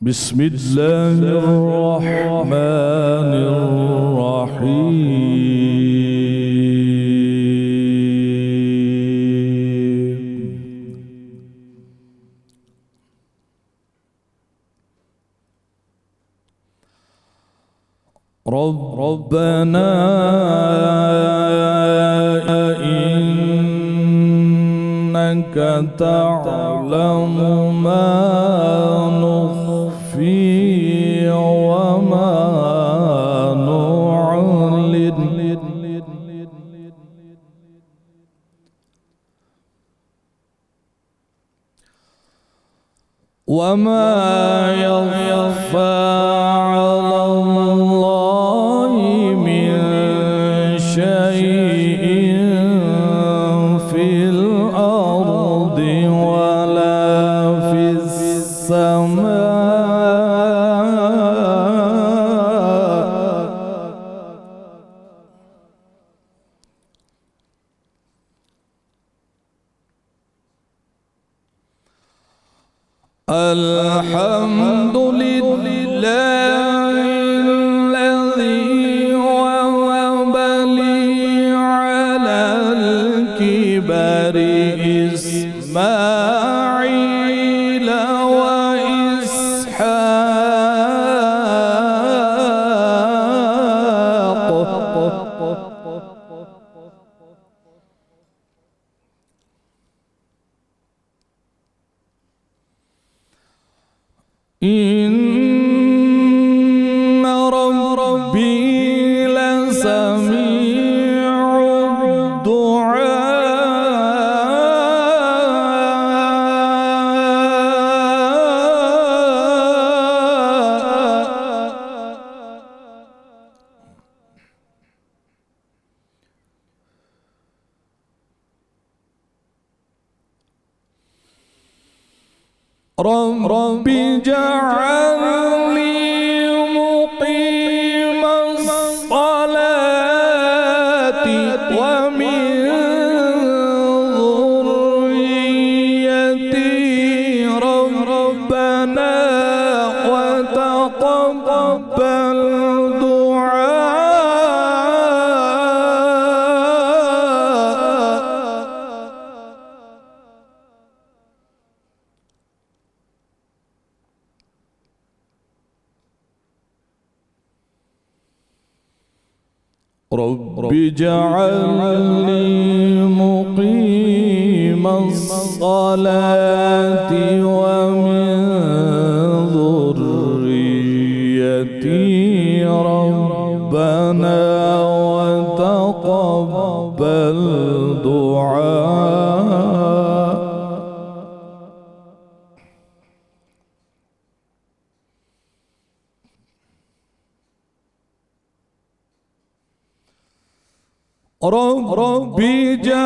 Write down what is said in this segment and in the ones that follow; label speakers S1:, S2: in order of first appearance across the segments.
S1: بسم الله الرحمن الرحيم ربنا إنك تعلم ما نخفي وما نعلن وما يخفى على الله من شيء في الأرض ولا في السماء الحمد لله الذي وهب لي على الكبر إسماعيل وإسحاق إن ربي لسميع الدعاء رب اجعلني مقيم الصلاة ومن ذريتي ربنا وتقبل رب اجعلني مقيم الصلاة ومن ذريتي ربنا وتقبل دعاء رب اجعلني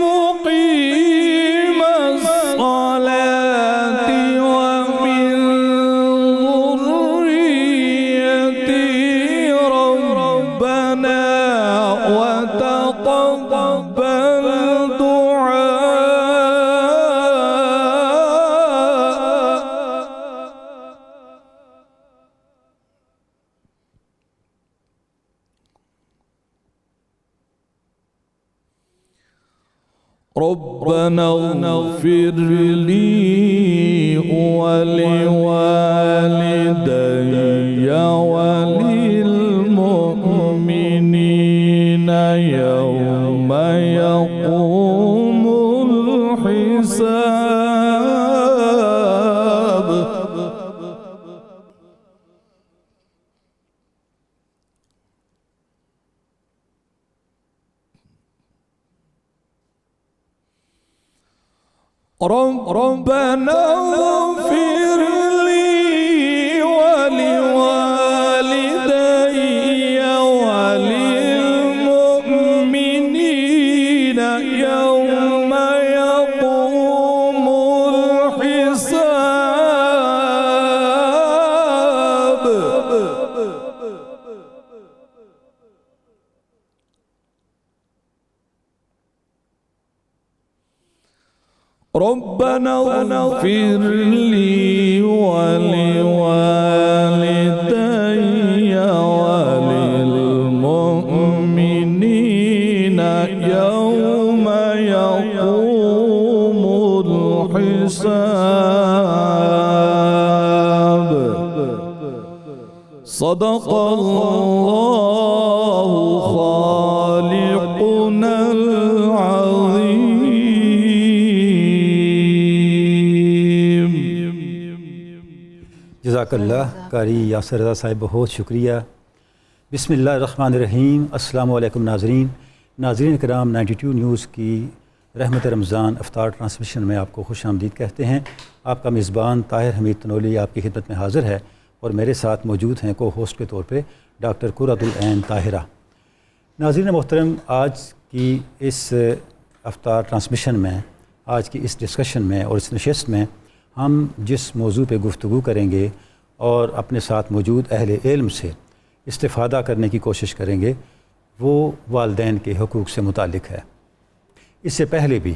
S1: مقيم الصلاة ومن ذريتي ربنا وتقبل ربنا اغفر لي ولوالدي وللمؤمنين يوم يقوم الحساب ربنا اغفر لي ولوالدي وللمؤمنين يوم يقوم الحساب ربنا اغفر لي ولوالدي وللمؤمنين يوم يقوم الحساب صدق الله خالقنا العظيم.
S2: جزاک اللہ قاری یاسر رضا صاحب، بہت شکریہ. بسم اللہ الرحمن الرحیم. السلام علیکم ناظرین کرام، 92 نیوز کی رحمت رمضان افطار ٹرانسمیشن میں آپ کو خوش آمدید کہتے ہیں. آپ کا میزبان طاہر حمید تنولی آپ کی خدمت میں حاضر ہے اور میرے ساتھ موجود ہیں کو ہوسٹ کے طور پہ ڈاکٹر قرۃ العین طاہرہ. ناظرین محترم، آج کی اس افطار ٹرانسمیشن میں، آج کی اس ڈسکشن میں اور اس نشست میں ہم جس موضوع پہ گفتگو کریں گے اور اپنے ساتھ موجود اہل علم سے استفادہ کرنے کی کوشش کریں گے، وہ والدین کے حقوق سے متعلق ہے. اس سے پہلے بھی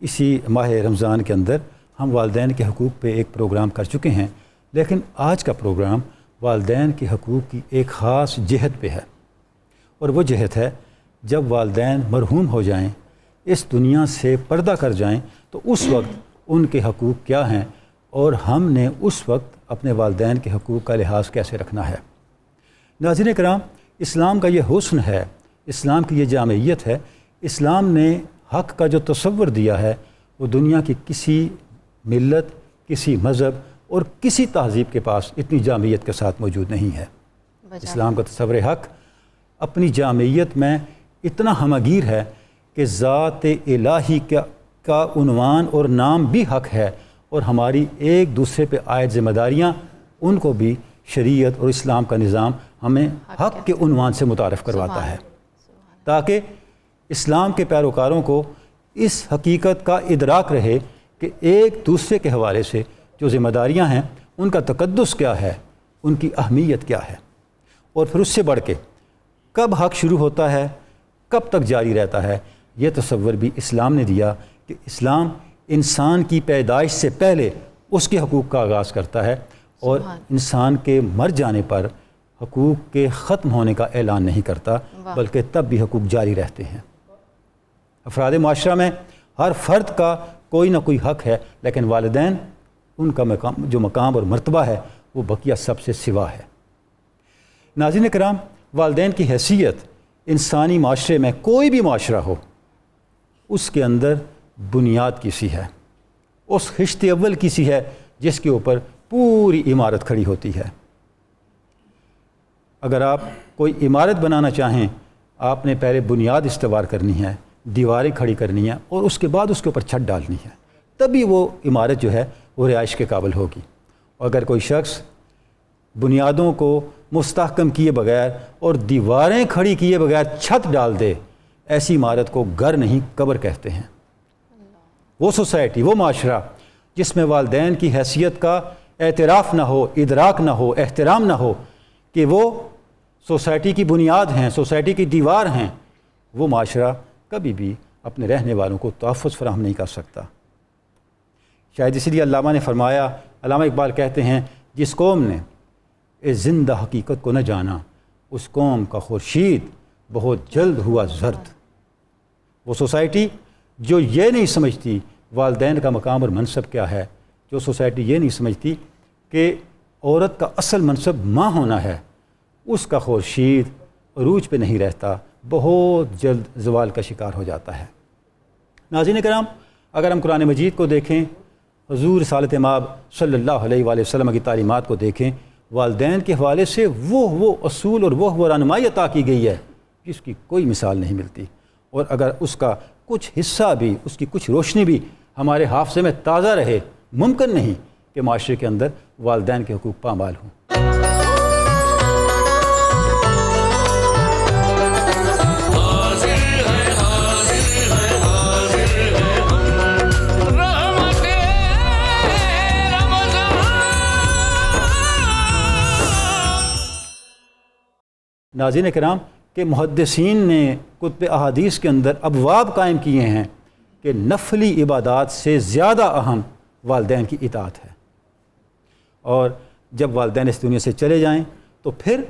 S2: اسی ماہ رمضان کے اندر ہم والدین کے حقوق پہ ایک پروگرام کر چکے ہیں، لیکن آج کا پروگرام والدین کے حقوق کی ایک خاص جہت پہ ہے، اور وہ جہت ہے جب والدین مرحوم ہو جائیں، اس دنیا سے پردہ کر جائیں، تو اس وقت ان کے حقوق کیا ہیں اور ہم نے اس وقت اپنے والدین کے حقوق کا لحاظ کیسے رکھنا ہے. ناظرین کرام، اسلام کا یہ حسن ہے، اسلام کی یہ جامعیت ہے. اسلام نے حق کا جو تصور دیا ہے وہ دنیا کی کسی ملت، کسی مذہب اور کسی تہذیب کے پاس اتنی جامعیت کے ساتھ موجود نہیں ہے. اسلام کا تصور حق اپنی جامعیت میں اتنا ہمگیر ہے کہ ذات الہی کا عنوان اور نام بھی حق ہے، اور ہماری ایک دوسرے پہ عائد ذمہ داریاں ان کو بھی شریعت اور اسلام کا نظام ہمیں حق کے عنوان سے متعارف کرواتا ہے، تاکہ اسلام کے پیروکاروں کو اس حقیقت کا ادراک رہے کہ ایک دوسرے کے حوالے سے جو ذمہ داریاں ہیں ان کا تقدس کیا ہے، ان کی اہمیت کیا ہے، اور پھر اس سے بڑھ کے کب حق شروع ہوتا ہے، کب تک جاری رہتا ہے. یہ تصور بھی اسلام نے دیا کہ اسلام انسان کی پیدائش سے پہلے اس کے حقوق کا آغاز کرتا ہے، اور انسان کے مر جانے پر حقوق کے ختم ہونے کا اعلان نہیں کرتا، بلکہ تب بھی حقوق جاری رہتے ہیں. افراد معاشرہ میں ہر فرد کا کوئی نہ کوئی حق ہے، لیکن والدین ان کا جو مقام اور مرتبہ ہے وہ بقیہ سب سے سوا ہے. ناظرین کرام، والدین کی حیثیت انسانی معاشرے میں، کوئی بھی معاشرہ ہو، اس کے اندر بنیاد کسی ہے، اس خشت اول کسی ہے جس کے اوپر پوری عمارت کھڑی ہوتی ہے. اگر آپ کوئی عمارت بنانا چاہیں، آپ نے پہلے بنیاد استوار کرنی ہے، دیواریں کھڑی کرنی ہیں، اور اس کے بعد اس کے اوپر چھت ڈالنی ہے، تبھی وہ عمارت جو ہے وہ رہائش کے قابل ہوگی. اور اگر کوئی شخص بنیادوں کو مستحکم کیے بغیر اور دیواریں کھڑی کیے بغیر چھت ڈال دے، ایسی عمارت کو گھر نہیں قبر کہتے ہیں. وہ سوسائٹی، وہ معاشرہ جس میں والدین کی حیثیت کا اعتراف نہ ہو، ادراک نہ ہو، احترام نہ ہو کہ وہ سوسائٹی کی بنیاد ہیں، سوسائٹی کی دیوار ہیں، وہ معاشرہ کبھی بھی اپنے رہنے والوں کو تحفظ فراہم نہیں کر سکتا. شاید اسی لیے علامہ نے فرمایا، علامہ اقبال کہتے ہیں، جس قوم نے اس زندہ حقیقت کو نہ جانا، اس قوم کا خورشید بہت جلد ہوا زرد. وہ سوسائٹی جو یہ نہیں سمجھتی والدین کا مقام اور منصب کیا ہے، جو سوسائٹی یہ نہیں سمجھتی کہ عورت کا اصل منصب ماں ہونا ہے، اس کا خورشید عروج پہ نہیں رہتا، بہت جلد زوال کا شکار ہو جاتا ہے. ناظرین کرام، اگر ہم قرآن مجید کو دیکھیں، حضور رسالت مآب صلی اللہ علیہ وآلہ وسلم کی تعلیمات کو دیکھیں، والدین کے حوالے سے وہ اصول اور وہ رہنمائی عطا کی گئی ہے جس کی کوئی مثال نہیں ملتی. اور اگر اس کا کچھ حصہ بھی، اس کی کچھ روشنی بھی ہمارے حافظے میں تازہ رہے، ممکن نہیں کہ معاشرے کے اندر والدین کے حقوق پامال ہوں. ناظرین کرام، کہ محدثین نے کتب احادیث کے اندر ابواب قائم کیے ہیں کہ نفلی عبادات سے زیادہ اہم والدین کی اطاعت ہے، اور جب والدین اس دنیا سے چلے جائیں تو پھر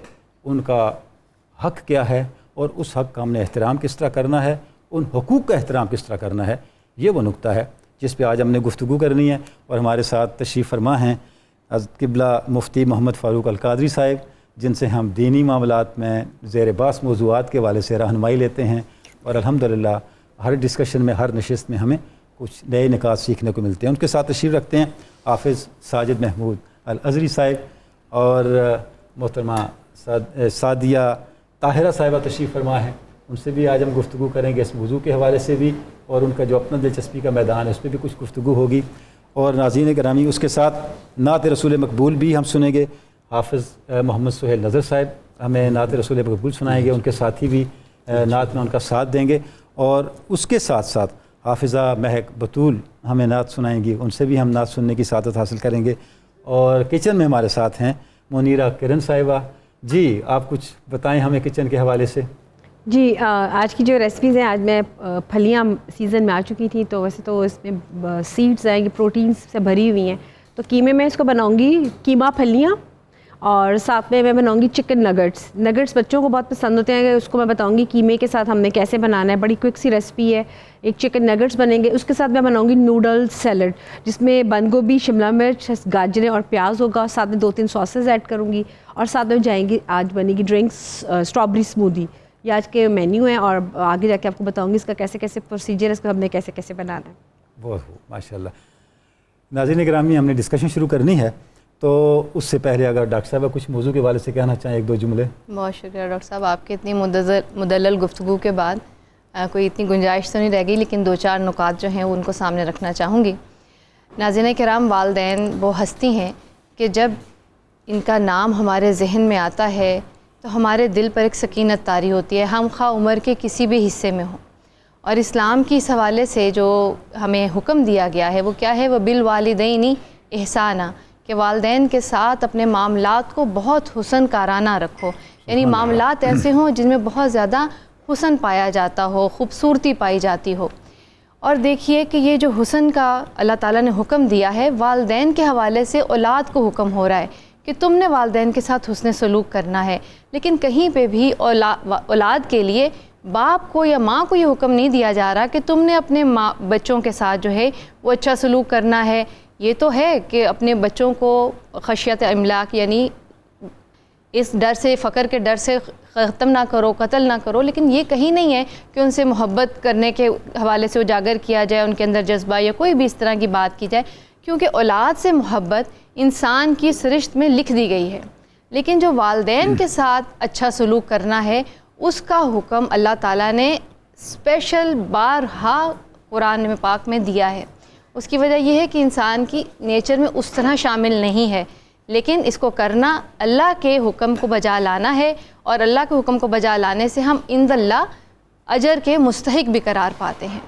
S2: ان کا حق کیا ہے اور اس حق کا ہم نے احترام کس طرح کرنا ہے، ان حقوق کا احترام کس طرح کرنا ہے، یہ وہ نقطہ ہے جس پہ آج ہم نے گفتگو کرنی ہے۔ اور ہمارے ساتھ تشریف فرما ہیں قبلہ مفتی محمد فاروق القادری صاحب، جن سے ہم دینی معاملات میں زیر باس موضوعات کے حوالے سے رہنمائی لیتے ہیں، اور الحمدللہ ہر ڈسکشن میں، ہر نشست میں ہمیں کچھ نئے نکات سیکھنے کو ملتے ہیں۔ ان کے ساتھ تشریف رکھتے ہیں حافظ ساجد محمود الازہری صاحب اور محترمہ سعدیہ طاہرہ صاحبہ تشریف فرما ہے۔ ان سے بھی آج ہم گفتگو کریں گے اس موضوع کے حوالے سے بھی، اور ان کا جو اپنا دلچسپی کا میدان ہے اس پہ بھی کچھ گفتگو ہوگی۔ اور ناظرین گرامی، اس کے ساتھ نعت رسول مقبول بھی ہم سنیں گے۔ حافظ محمد سہیل نظر صاحب ہمیں نعت رسول مقبول سنائیں گے، ان کے ساتھی بھی نعت میں ان کا ساتھ دیں گے، اور اس کے ساتھ ساتھ حافظہ مہک بطول ہمیں نعت سنائیں گی، ان سے بھی ہم نعت سننے کی سعادت حاصل کریں گے۔ اور کچن میں ہمارے ساتھ ہیں منیرہ کرن صاحبہ۔ جی آپ کچھ بتائیں ہمیں کچن کے حوالے سے۔
S3: جی آج کی جو ریسپیز ہیں، آج میں پھلیاں سیزن میں آ چکی تھیں، تو ویسے تو اس میں سیڈز آئیں گی، پروٹینز سے بھری ہوئی ہیں، تو قیمے میں اس کو بناؤں گی قیمہ پھلیاں، اور ساتھ میں بناؤں گی چکن نگٹس بچوں کو بہت پسند ہوتے ہیں، اس کو میں بتاؤں گی قیمے کے ساتھ ہم نے کیسے بنانا ہے۔ بڑی کوئک سی ریسپی ہے، ایک چکن نگٹس بنیں گے، اس کے ساتھ میں بناؤں گی نوڈل سیلڈ، جس میں بند گوبھی، شملہ مرچ، گاجریں اور پیاز ہوگا، ساتھ میں 2-3 ساسز ایڈ کروں گی، اور ساتھ میں جائیں گی آج بنے گی ڈرنکس اسٹرابری اسموودی۔ یہ آج کے مینیو ہیں، اور آگے جا کے آپ کو بتاؤں گی اس کا کیسے کیسے پروسیجر ہے، اس کو ہم نے کیسے کیسے بنانا ہے۔
S2: بہت ماشاء اللہ۔ ناظرین گرامی، ہم نے ڈسکشن شروع کرنی ہے، تو اس سے پہلے اگر ڈاکٹر صاحبہ کچھ موضوع کے حوالے سے کہنا چاہیں 1-2 جملے۔
S4: بہت شکریہ ڈاکٹر صاحب، آپ کے اتنی مدلل گفتگو کے بعد کوئی اتنی گنجائش تو نہیں رہ گئی، لیکن 2-4 نکات جو ہیں وہ ان کو سامنے رکھنا چاہوں گی۔ ناظرین کرام، والدین وہ ہستی ہیں کہ جب ان کا نام ہمارے ذہن میں آتا ہے تو ہمارے دل پر ایک سکینت طاری ہوتی ہے، ہم خواہ عمر کے کسی بھی حصے میں ہوں۔ اور اسلام کی اس حوالے سے جو ہمیں حکم دیا گیا ہے وہ کیا ہے؟ وہ بالوالدین احسانہ، کہ والدین کے ساتھ اپنے معاملات کو بہت حسن کارانہ رکھو، یعنی معاملات ایسے ہوں جن میں بہت زیادہ حسن پایا جاتا ہو، خوبصورتی پائی جاتی ہو۔ اور دیکھیے کہ یہ جو حسن کا اللہ تعالیٰ نے حکم دیا ہے، والدین کے حوالے سے اولاد کو حکم ہو رہا ہے کہ تم نے والدین کے ساتھ حسن سلوک کرنا ہے، لیکن کہیں پہ بھی اولاد کے لیے باپ کو یا ماں کو یہ حکم نہیں دیا جا رہا کہ تم نے اپنے بچوں کے ساتھ جو ہے وہ اچھا سلوک کرنا ہے۔ یہ تو ہے کہ اپنے بچوں کو خشیت املاک، یعنی اس ڈر سے، فقر کے ڈر سے ختم نہ کرو، قتل نہ کرو، لیکن یہ کہیں نہیں ہے کہ ان سے محبت کرنے کے حوالے سے اجاگر کیا جائے، ان کے اندر جذبہ یا کوئی بھی اس طرح کی بات کی جائے، کیونکہ اولاد سے محبت انسان کی سرشت میں لکھ دی گئی ہے۔ لیکن جو والدین کے ساتھ اچھا سلوک کرنا ہے، اس کا حکم اللہ تعالیٰ نے اسپیشل بارہا قرآن پاک میں دیا ہے۔ اس کی وجہ یہ ہے کہ انسان کی نیچر میں اس طرح شامل نہیں ہے، لیکن اس کو کرنا اللہ کے حکم کو بجا لانا ہے، اور اللہ کے حکم کو بجا لانے سے ہم عند اللہ اجر کے مستحق بھی قرار پاتے ہیں۔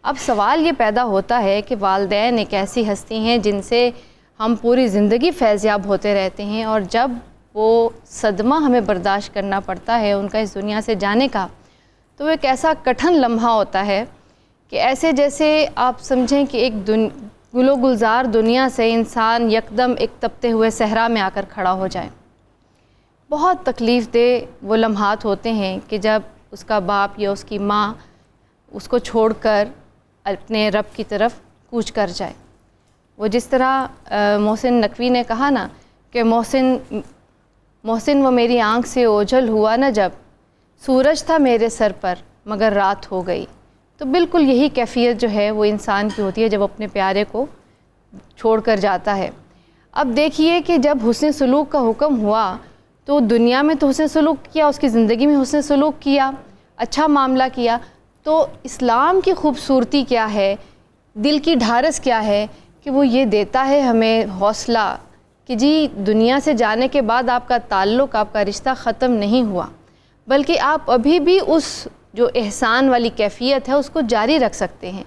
S4: اب سوال یہ پیدا ہوتا ہے کہ والدین ایک ایسی ہستی ہیں جن سے ہم پوری زندگی فیضیاب ہوتے رہتے ہیں، اور جب وہ صدمہ ہمیں برداشت کرنا پڑتا ہے ان کا اس دنیا سے جانے کا، تو وہ ایک ایسا کٹھن لمحہ ہوتا ہے کہ ایسے جیسے آپ سمجھیں کہ ایک گل و گلزار دنیا سے انسان یکدم ایک تپتے ہوئے صحرا میں آ کر کھڑا ہو جائے۔ بہت تکلیف دہ وہ لمحات ہوتے ہیں کہ جب اس کا باپ یا اس کی ماں اس کو چھوڑ کر اپنے رب کی طرف کوچ کر جائے۔ وہ جس طرح محسن نقوی نے کہا نا کہ محسن وہ میری آنکھ سے اوجھل ہوا نہ جب، سورج تھا میرے سر پر مگر رات ہو گئی۔ تو بالکل یہی کیفیت جو ہے وہ انسان کی ہوتی ہے جب اپنے پیارے کو چھوڑ کر جاتا ہے۔ اب دیکھیے کہ جب حسن سلوک کا حکم ہوا تو دنیا میں تو حسن سلوک کیا، اس کی زندگی میں حسن سلوک کیا، اچھا معاملہ کیا، تو اسلام کی خوبصورتی کیا ہے، دل کی ڈھارس کیا ہے کہ وہ یہ دیتا ہے ہمیں حوصلہ کہ جی دنیا سے جانے کے بعد آپ کا تعلق، آپ کا رشتہ ختم نہیں ہوا، بلکہ آپ ابھی بھی اس جو احسان والی کیفیت ہے اس کو جاری رکھ سکتے ہیں۔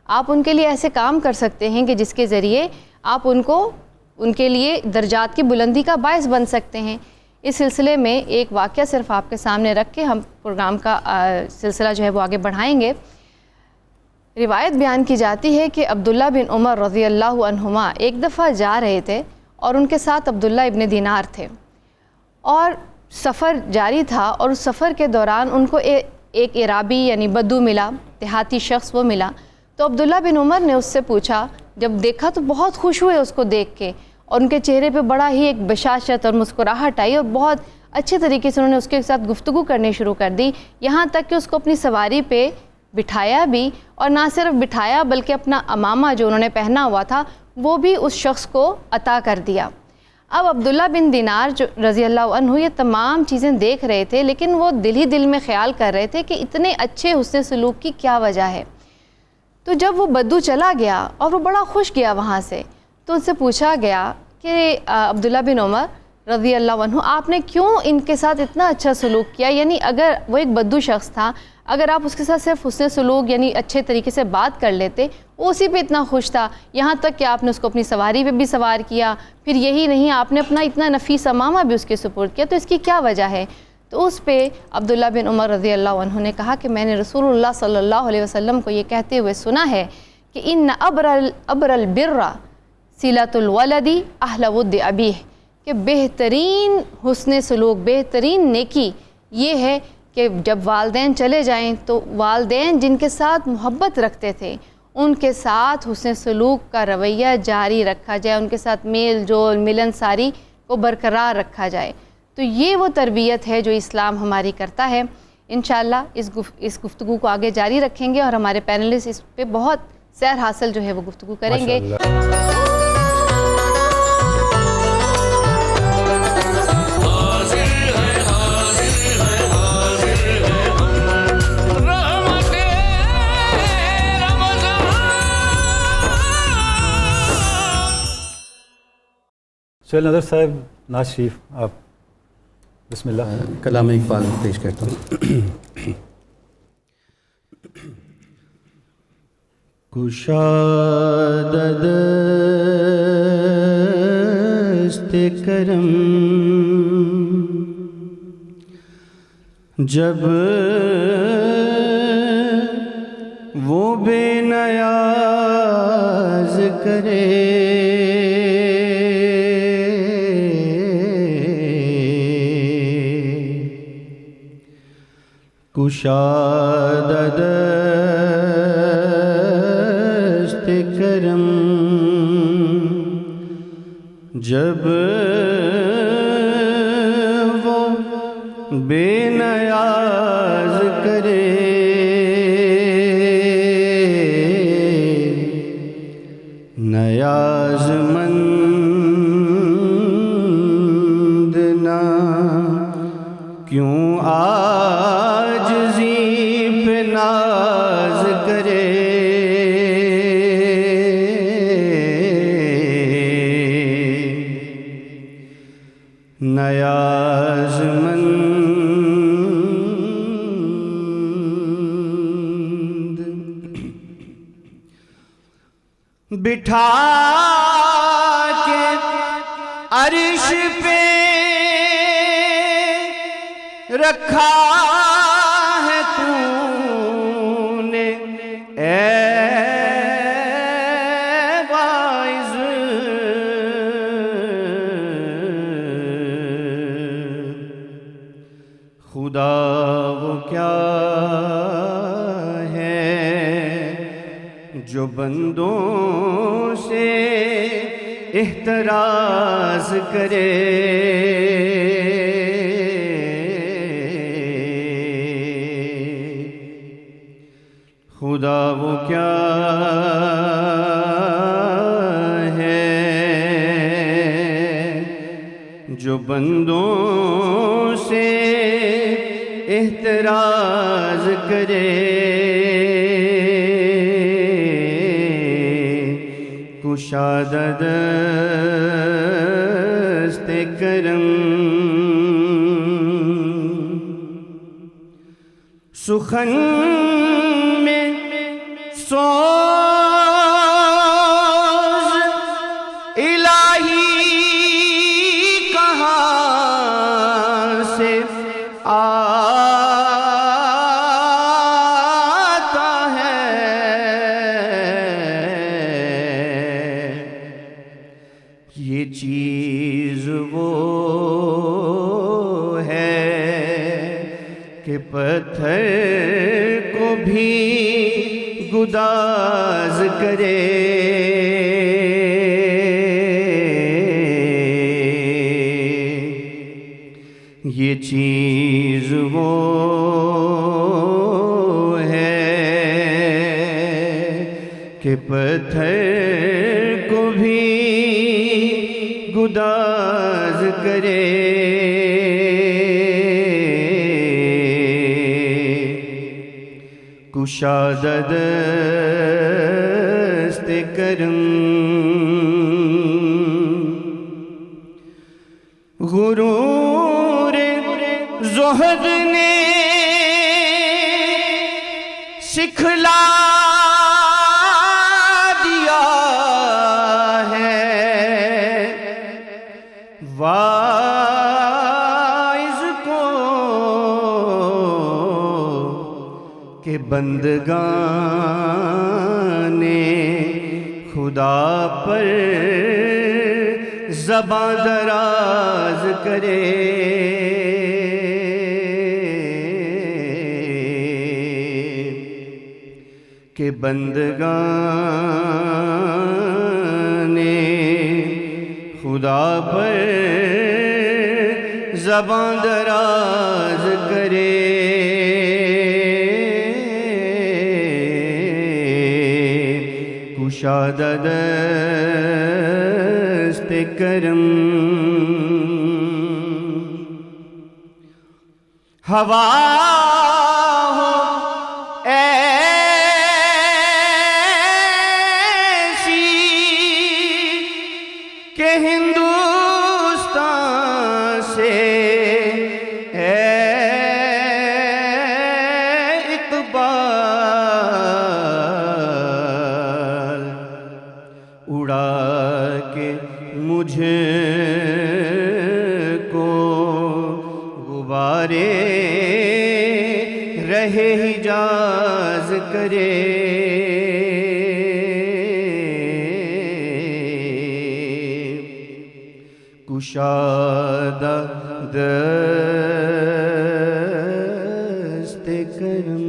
S4: آپ ان کے لیے ایسے کام کر سکتے ہیں کہ جس کے ذریعے آپ ان کے لیے درجات کی بلندی کا باعث بن سکتے ہیں۔ اس سلسلے میں ایک واقعہ صرف آپ کے سامنے رکھ کے ہم پروگرام کا سلسلہ جو ہے وہ آگے بڑھائیں گے۔ روایت بیان کی جاتی ہے کہ عبداللہ بن عمر رضی اللہ عنہما ایک دفعہ جا رہے تھے اور ان کے ساتھ عبداللہ ابن دینار تھے، اور سفر جاری تھا، اور اس سفر کے دوران ان کو ایک عرابی یعنی بدو ملا، دیہاتی شخص وہ ملا. تو عبداللہ بن عمر نے اس سے پوچھا، جب دیکھا تو بہت خوش ہوئے اس کو دیکھ کے، اور ان کے چہرے پہ بڑا ہی ایک بشاشت اور مسکراہٹ آئی، اور بہت اچھے طریقے سے انہوں نے اس کے ساتھ گفتگو کرنے شروع کر دی، یہاں تک کہ اس کو اپنی سواری پہ بٹھایا بھی، اور نہ صرف بٹھایا بلکہ اپنا عمامہ جو انہوں نے پہنا ہوا تھا وہ بھی اس شخص کو عطا کر دیا. اب عبداللہ بن دینار جو رضی اللہ عنہ یہ تمام چیزیں دیکھ رہے تھے، لیکن وہ دل ہی دل میں خیال کر رہے تھے کہ اتنے اچھے حسن سلوک کی کیا وجہ ہے. تو جب وہ بدو چلا گیا اور وہ بڑا خوش گیا وہاں سے، تو ان سے پوچھا گیا کہ عبداللہ بن عمر رضی اللہ عنہ آپ نے کیوں ان کے ساتھ اتنا اچھا سلوک کیا؟ یعنی اگر وہ ایک بدو شخص تھا، اگر آپ اس کے ساتھ صرف حسن سلوک یعنی اچھے طریقے سے بات کر لیتے، وہ اسی پہ اتنا خوش تھا، یہاں تک کہ آپ نے اس کو اپنی سواری پہ بھی سوار کیا، پھر یہی نہیں آپ نے اپنا اتنا نفیس عمامہ بھی اس کے سپرد کیا، تو اس کی کیا وجہ ہے؟ تو اس پہ عبداللہ بن عمر رضی اللہ عنہ نے کہا کہ میں نے رسول اللہ صلی اللہ علیہ وسلم کو یہ کہتے ہوئے سنا ہے کہ ان ابر البر صلۃ الولد اہل ود ابیہ، کہ بہترین حسن سلوک، بہترین نیکی یہ ہے کہ جب والدین چلے جائیں تو والدین جن کے ساتھ محبت رکھتے تھے ان کے ساتھ حسن سلوک کا رویہ جاری رکھا جائے، ان کے ساتھ میل جول ملن ساری کو برقرار رکھا جائے. تو یہ وہ تربیت ہے جو اسلام ہماری کرتا ہے. انشاءاللہ اس گفتگو کو آگے جاری رکھیں گے اور ہمارے پینلسٹ اس پہ بہت سیر حاصل جو ہے وہ گفتگو کریں گے.
S2: سہیل نظر صاحب، ناز شریف، آپ بسم اللہ.
S5: کلام اقبال پیش کرتا ہوں. کشاد دست کرم جب وہ بے نیاز کرے، کشاد دست کرم جب وہ بے نیاز کرے، نیاز مند نہ کیوں عاجزی پہ ناز کرے، نیاز مند بٹھا کے عرش پہ رکھا ہے تو نے اے واعظ، خدا وہ کیا ہے جو بندوں سے احتراز کرے، خدا وہ کیا ہے جو بندوں سے احتراز کرے، کشاد دست کرم سخن میں سوز الہی کہاں سے آتا ہے، بھی گداز کرے، یہ چیز وہ ہے کہ پتھر کو بھی گداز کرے، کشادہ دست کرم غرور زہد نے سکھلا دیا ہے، واعظ کو کہ بندگان خدا پر زباں دراز کرے، کہ بندگان خدا پر زباں دراز کرے، کشادہ دست کرم ہوا ہو ایسی کہ ہندوستان سے اقبال اڑا کے مجھے کو غبارے رہے حجاز کرے، کشادہ دست کرم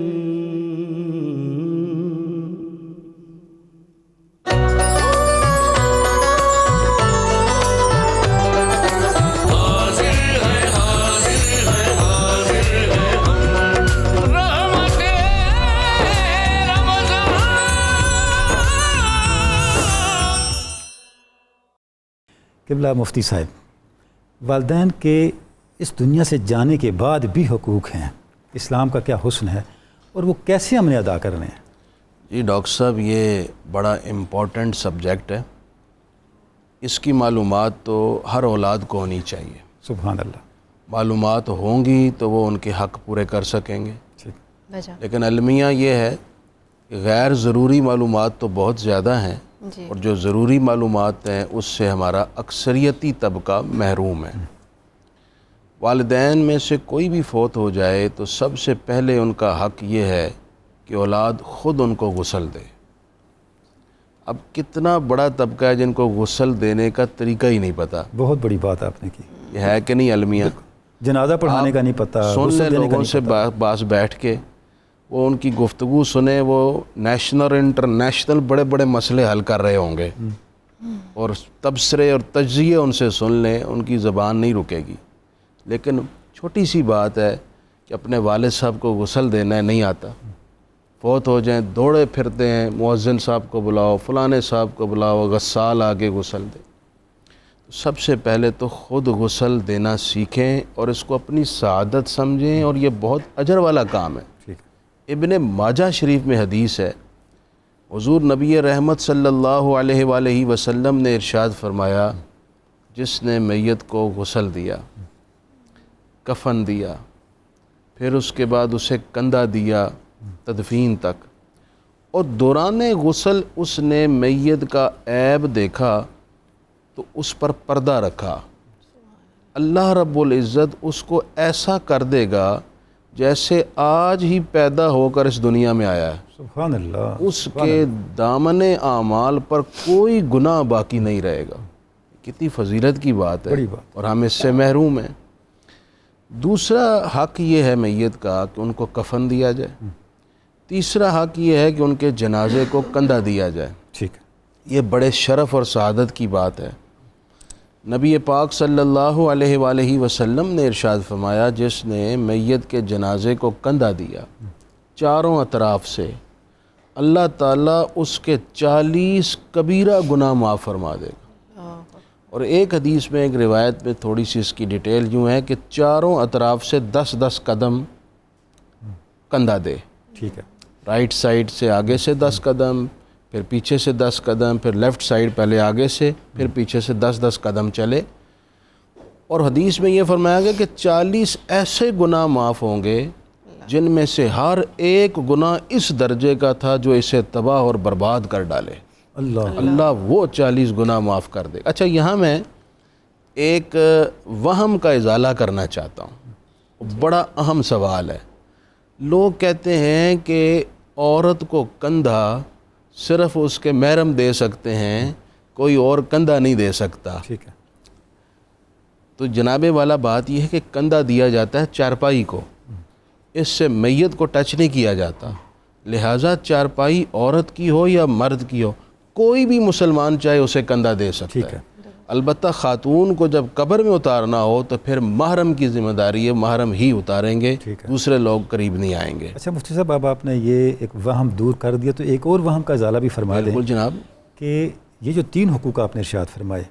S2: قبلہ مفتی صاحب، والدین کے اس دنیا سے جانے کے بعد بھی حقوق ہیں، اسلام کا کیا حسن ہے اور وہ کیسے ہم نے ادا کرنے ہیں؟
S6: جی ڈاکٹر صاحب، یہ بڑا امپورٹنٹ سبجیکٹ ہے، اس کی معلومات تو ہر اولاد کو ہونی چاہیے۔
S2: سبحان اللہ۔
S6: معلومات ہوں گی تو وہ ان کے حق پورے کر سکیں گے، لیکن المیہ یہ ہے کہ غیر ضروری معلومات تو بہت زیادہ ہیں، اور جو ضروری معلومات ہیں اس سے ہمارا اکثریتی طبقہ محروم ہے۔ والدین میں سے کوئی بھی فوت ہو جائے تو سب سے پہلے ان کا حق یہ ہے کہ اولاد خود ان کو غسل دے۔ اب کتنا بڑا طبقہ ہے جن کو غسل دینے کا طریقہ ہی نہیں پتہ۔
S2: بہت بڑی بات آپ نے کی،
S6: یہ ہے کہ نہیں المیہ؟
S2: جنازہ پڑھانے کا نہیں پتہ،
S6: سن لیں لوگوں سے باس بیٹھ کے، وہ ان کی گفتگو سنیں، وہ نیشنل اور انٹرنیشنل بڑے بڑے مسئلے حل کر رہے ہوں گے، اور تبصرے اور تجزیے ان سے سن لیں، ان کی زبان نہیں رکے گی۔ لیکن چھوٹی سی بات ہے کہ اپنے والد صاحب کو غسل دینا ہے، نہیں آتا، فوت ہو جائیں دوڑے پھرتے ہیں، مؤذن صاحب کو بلاؤ، فلانے صاحب کو بلاؤ، غسال آگے غسل دے۔ سب سے پہلے تو خود غسل دینا سیکھیں اور اس کو اپنی سعادت سمجھیں، اور یہ بہت اجر والا کام ہے۔ ابن ماجہ شریف میں حدیث ہے، حضور نبی رحمت صلی اللہ علیہ وآلہ وسلم نے ارشاد فرمایا، جس نے میت کو غسل دیا، کفن دیا، پھر اس کے بعد اسے کندھا دیا تدفین تک، اور دوران غسل اس نے میت کا عیب دیکھا تو اس پر پردہ رکھا، اللہ رب العزت اس کو ایسا کر دے گا جیسے آج ہی پیدا ہو کر اس دنیا میں آیا ہے۔
S2: سبحان اللہ۔
S6: اس کے دامن اعمال پر کوئی گناہ باقی نہیں رہے گا۔ کتنی فضیلت کی بات ہے، اور ہم اس سے محروم ہیں۔ دوسرا حق یہ ہے میت کا کہ ان کو کفن دیا جائے۔ تیسرا حق یہ ہے کہ ان کے جنازے کو کندھا دیا جائے.
S2: ٹھیک ہے.
S6: یہ بڑے شرف اور سعادت کی بات ہے. نبی پاک صلی اللہ علیہ وآلہ وسلم نے ارشاد فرمایا جس نے میت کے جنازے کو کندھا دیا چاروں اطراف سے اللہ تعالیٰ اس کے 40 کبیرہ گناہ معاف فرما دے گا. اور ایک حدیث میں ایک روایت میں تھوڑی سی اس کی ڈیٹیل یوں ہے کہ چاروں اطراف سے 10 قدم کندھا دے.
S2: ٹھیک ہے.
S6: رائٹ سائڈ سے آگے سے 10 قدم, پھر پیچھے سے 10 قدم, پھر لیفٹ سائڈ پہلے آگے سے, پھر پیچھے سے 10 قدم چلے. اور حدیث میں یہ فرمایا گیا کہ 40 ایسے گناہ معاف ہوں گے جن میں سے ہر ایک گناہ اس درجے کا تھا جو اسے تباہ اور برباد کر ڈالے. اللہ وہ 40 گناہ معاف کر دے. اچھا, یہاں میں ایک وہم کا ازالہ کرنا چاہتا ہوں. بڑا اہم سوال ہے. لوگ کہتے ہیں کہ عورت کو کندھا صرف اس کے محرم دے سکتے ہیں, کوئی اور کندھا نہیں دے سکتا.
S2: ٹھیک ہے.
S6: تو جناب والا بات یہ ہے کہ کندھا دیا جاتا ہے چارپائی کو, اس سے میت کو ٹچ نہیں کیا جاتا. لہٰذا چارپائی عورت کی ہو یا مرد کی ہو, کوئی بھی مسلمان چاہے اسے کندھا دے سکتا ہے. البتہ خاتون کو جب قبر میں اتارنا ہو تو پھر محرم کی ذمہ داری ہے, محرم ہی اتاریں گے, دوسرے لوگ قریب نہیں آئیں گے.
S2: اچھا مفتی صاحب, اب آپ نے یہ ایک وہم دور کر دیا تو ایک اور وہم کا ازالہ بھی فرما دیں.
S6: بالکل جناب.
S2: کہ یہ جو 3 حقوق آپ نے ارشاد فرمائے,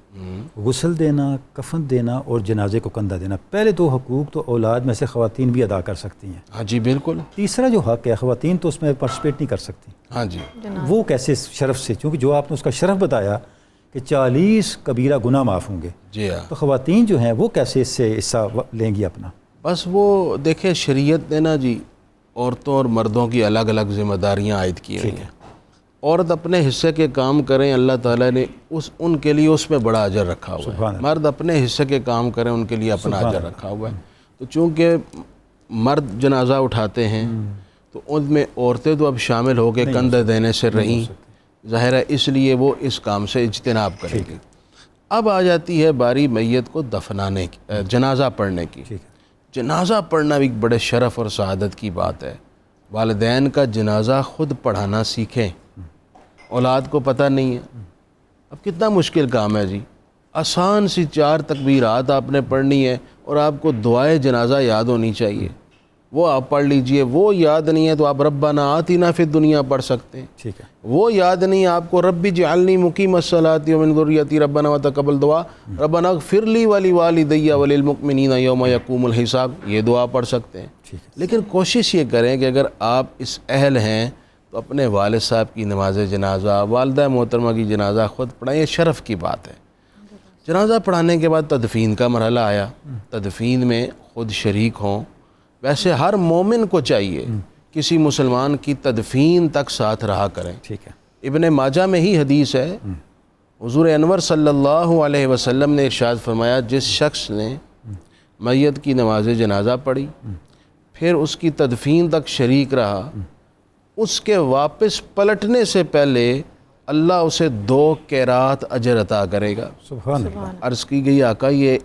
S2: غسل دینا, کفن دینا اور جنازے کو کندھا دینا, پہلے 2 حقوق تو اولاد میں سے خواتین بھی ادا کر سکتی ہیں.
S6: ہاں جی بالکل.
S2: تیسرا جو حق ہے خواتین تو اس میں پارٹیسپیٹ نہیں کر سکتی.
S6: ہاں جی.
S2: وہ کیسے شرف سے, کیونکہ جو آپ نے اس کا شرف بتایا کہ 40 کبیرہ گناہ معاف ہوں گے,
S6: جی ہاں,
S2: تو خواتین جو ہیں وہ کیسے اس سے حصہ لیں گی اپنا؟
S6: بس وہ دیکھیں شریعت نے نا جی عورتوں اور مردوں کی الگ الگ ذمہ داریاں عائد کی ہوئی ہیں. عورت اپنے حصے کے کام کریں, اللہ تعالیٰ نے ان کے لیے اس میں بڑا اجر رکھا ہوا ہے. مرد اپنے حصے کے کام کریں, ان کے لیے اپنا اجر رکھا ہوا ہے. تو چونکہ مرد جنازہ اٹھاتے ہیں تو ان میں عورتیں تو اب شامل ہو کے کندھا دینے سے رہیں, ظاہر ہے اس لیے وہ اس کام سے اجتناب کریں گے. اب آ جاتی ہے باری میت کو دفنانے کی, جنازہ پڑھنے کی. جنازہ پڑھنا بھی ایک بڑے شرف اور سعادت کی بات ہے. والدین کا جنازہ خود پڑھانا سیکھیں, اولاد کو پتہ نہیں ہے. اب کتنا مشکل کام ہے جی. آسان سی 4 تکبیرات آپ نے پڑھنی ہے اور آپ کو دعائے جنازہ یاد ہونی چاہیے, وہ آپ پڑھ لیجئے. وہ یاد نہیں ہے تو آپ ربنا آتنا فی الدنیا پڑھ سکتے ہیں.
S2: ٹھیک ہے.
S6: وہ یاد نہیں ہے آپ کو ربی جعلنی مقیم الصلاۃ ومن ذریتی ربنا وتقبل دعا ربنا اغفر لی ولوالدی وللمؤمنین یوم یقوم الحساب, یہ دعا پڑھ سکتے ہیں. لیکن کوشش یہ کریں کہ اگر آپ اس اہل ہیں تو اپنے والد صاحب کی نماز جنازہ, والدہ محترمہ کی جنازہ خود پڑھائیں. یہ شرف کی بات ہے. جنازہ پڑھانے کے بعد تدفین کا مرحلہ آیا. تدفین میں خود شریک ہوں. ویسے ہر مومن کو چاہیے کسی مسلمان کی تدفین تک ساتھ رہا کریں.
S2: ٹھیک ہے.
S6: ابن ماجہ میں ہی حدیث ہے, حضور انور صلی اللہ علیہ وسلم نے ارشاد فرمایا جس شخص نے میت کی نماز جنازہ پڑھی پھر اس کی تدفین تک شریک رہا, اس کے واپس پلٹنے سے پہلے اللہ اسے 2 قیرات اجر عطا کرے گا.
S2: سبحان اللہ.
S6: عرض کی گئی آقا یہ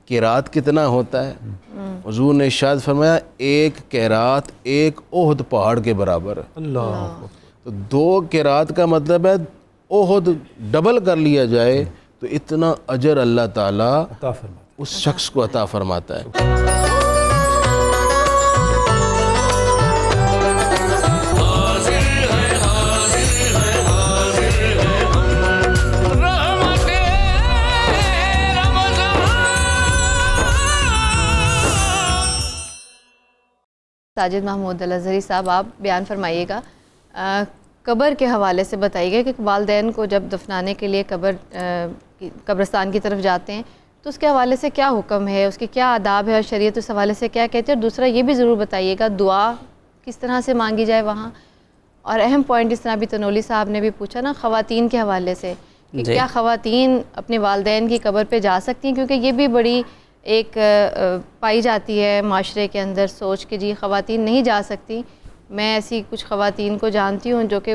S6: قیرات کتنا ہوتا ہے؟ حضور نے ارشاد فرمایا 1 قیرات 1 احد پہاڑ کے برابر ہے.
S2: اللہ.
S6: تو 2 قیرات کا مطلب ہے احد ڈبل کر لیا جائے تو اتنا اجر اللہ تعالیٰ
S2: عطا فرماتا ہے,
S6: اس شخص کو عطا فرماتا ہے.
S4: ساجد محمود الازہری صاحب, آپ بیان فرمائیے گا, قبر کے حوالے سے بتائیے گا کہ والدین کو جب دفنانے کے لیے قبرستان کی طرف جاتے ہیں تو اس کے حوالے سے کیا حکم ہے, اس کے کیا آداب ہے اور شریعت اس حوالے سے کیا کہتے ہیں. اور دوسرا یہ بھی ضرور بتائیے گا دعا کس طرح سے مانگی جائے وہاں. اور اہم پوائنٹ جس طرح ابھی تنولی صاحب نے بھی پوچھا نا خواتین کے حوالے سے کہ کیا خواتین اپنے والدین کی قبر پہ جا سکتی ہیں, کیونکہ یہ بھی بڑی ایک پائی جاتی ہے معاشرے کے اندر سوچ کہ جی خواتین نہیں جا سکتی. میں ایسی کچھ خواتین کو جانتی ہوں جو کہ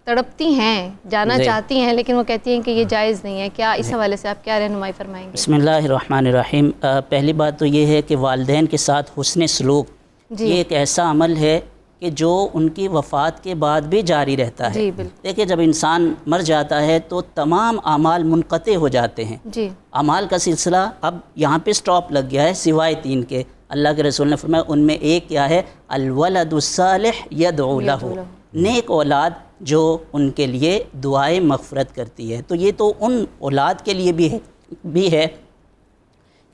S4: تڑپتی ہیں, جانا چاہتی ہیں, لیکن وہ کہتی ہیں کہ یہ جائز نہیں ہے. کیا اس حوالے سے آپ کیا رہنمائی فرمائیں گے؟
S7: بسم اللہ الرحمن الرحیم. پہلی بات تو یہ ہے کہ والدین کے ساتھ حسن سلوک یہ ایک ایسا عمل ہے کہ جو ان کی وفات کے بعد بھی جاری رہتا ہے.
S4: جی بالکل.
S7: دیکھیں جب انسان مر جاتا ہے تو تمام اعمال منقطع ہو جاتے ہیں.
S4: جی.
S7: اعمال کا سلسلہ اب یہاں پہ سٹاپ لگ گیا ہے سوائے 3 کے. اللہ کے رسول نے فرمایا ان میں ایک کیا ہے؟ الولد الصالح یدعو لہ، نیک اولاد جو ان کے لیے دعائے مغفرت کرتی ہے. تو یہ تو ان اولاد کے لیے بھی ہے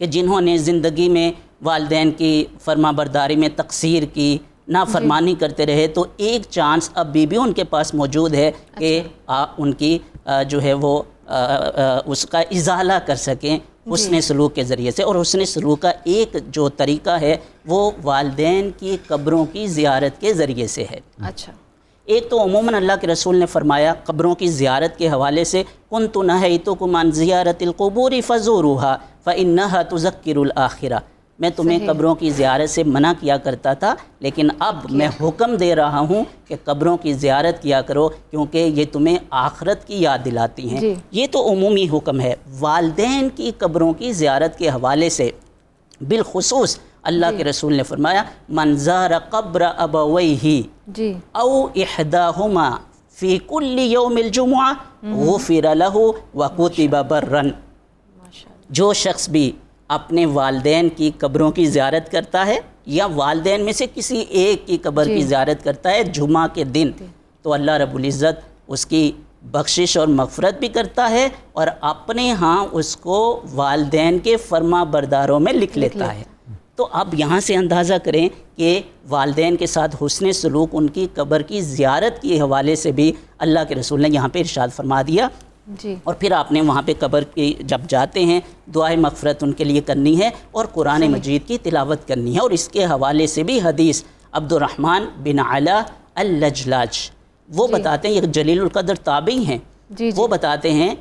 S7: کہ جنہوں نے زندگی میں والدین کی فرما برداری میں تقصیر کی، نافرمانی کرتے رہے، تو ایک چانس اب بھی ان کے پاس موجود ہے کہ ان کی جو ہے وہ اس کا ازالہ کر سکیں حسن سلوک کے ذریعے سے. اور حسن سلوک کا ایک جو طریقہ ہے وہ والدین کی قبروں کی زیارت کے ذریعے سے ہے.
S4: اچھا.
S7: ایک تو عموماً اللہ کے رسول نے فرمایا قبروں کی زیارت کے حوالے سے کنت نہیتکم عن زیارت القبور فزوروها فانها تذکر الآخرہ، میں تمہیں قبروں کی زیارت سے منع کیا کرتا تھا لیکن اب میں حکم دے رہا ہوں کہ قبروں کی زیارت کیا کرو کیونکہ یہ تمہیں آخرت کی یاد دلاتی ہیں. یہ تو عمومی حکم ہے. والدین کی قبروں کی زیارت کے حوالے سے بالخصوص اللہ کے رسول نے فرمایا من زار قبر ابویہ او احداہما فی کل یوم الجمعہ غفر لہ وکتب برا. جو شخص بھی اپنے والدین کی قبروں کی زیارت کرتا ہے یا والدین میں سے کسی ایک کی قبر کی زیارت کرتا ہے جمعہ کے دن، تو اللہ رب العزت اس کی بخشش اور مغفرت بھی کرتا ہے اور اپنے ہاں اس کو والدین کے فرما برداروں میں لکھ لیتا ہے. تو اب یہاں سے اندازہ کریں کہ والدین کے ساتھ حسن سلوک ان کی قبر کی زیارت کے حوالے سے بھی اللہ کے رسول نے یہاں پہ ارشاد فرما دیا. اور پھر آپ نے وہاں پہ قبر کی جب جاتے ہیں دعائے مغفرت ان کے لیے کرنی ہے اور قرآن مجید کی تلاوت کرنی ہے. اور اس کے حوالے سے بھی حدیث عبد الرحمن بن علا اللجلاج وہ بتاتے ہیں، یہ جلیل القدر تابعی ہیں، وہ بتاتے ہیں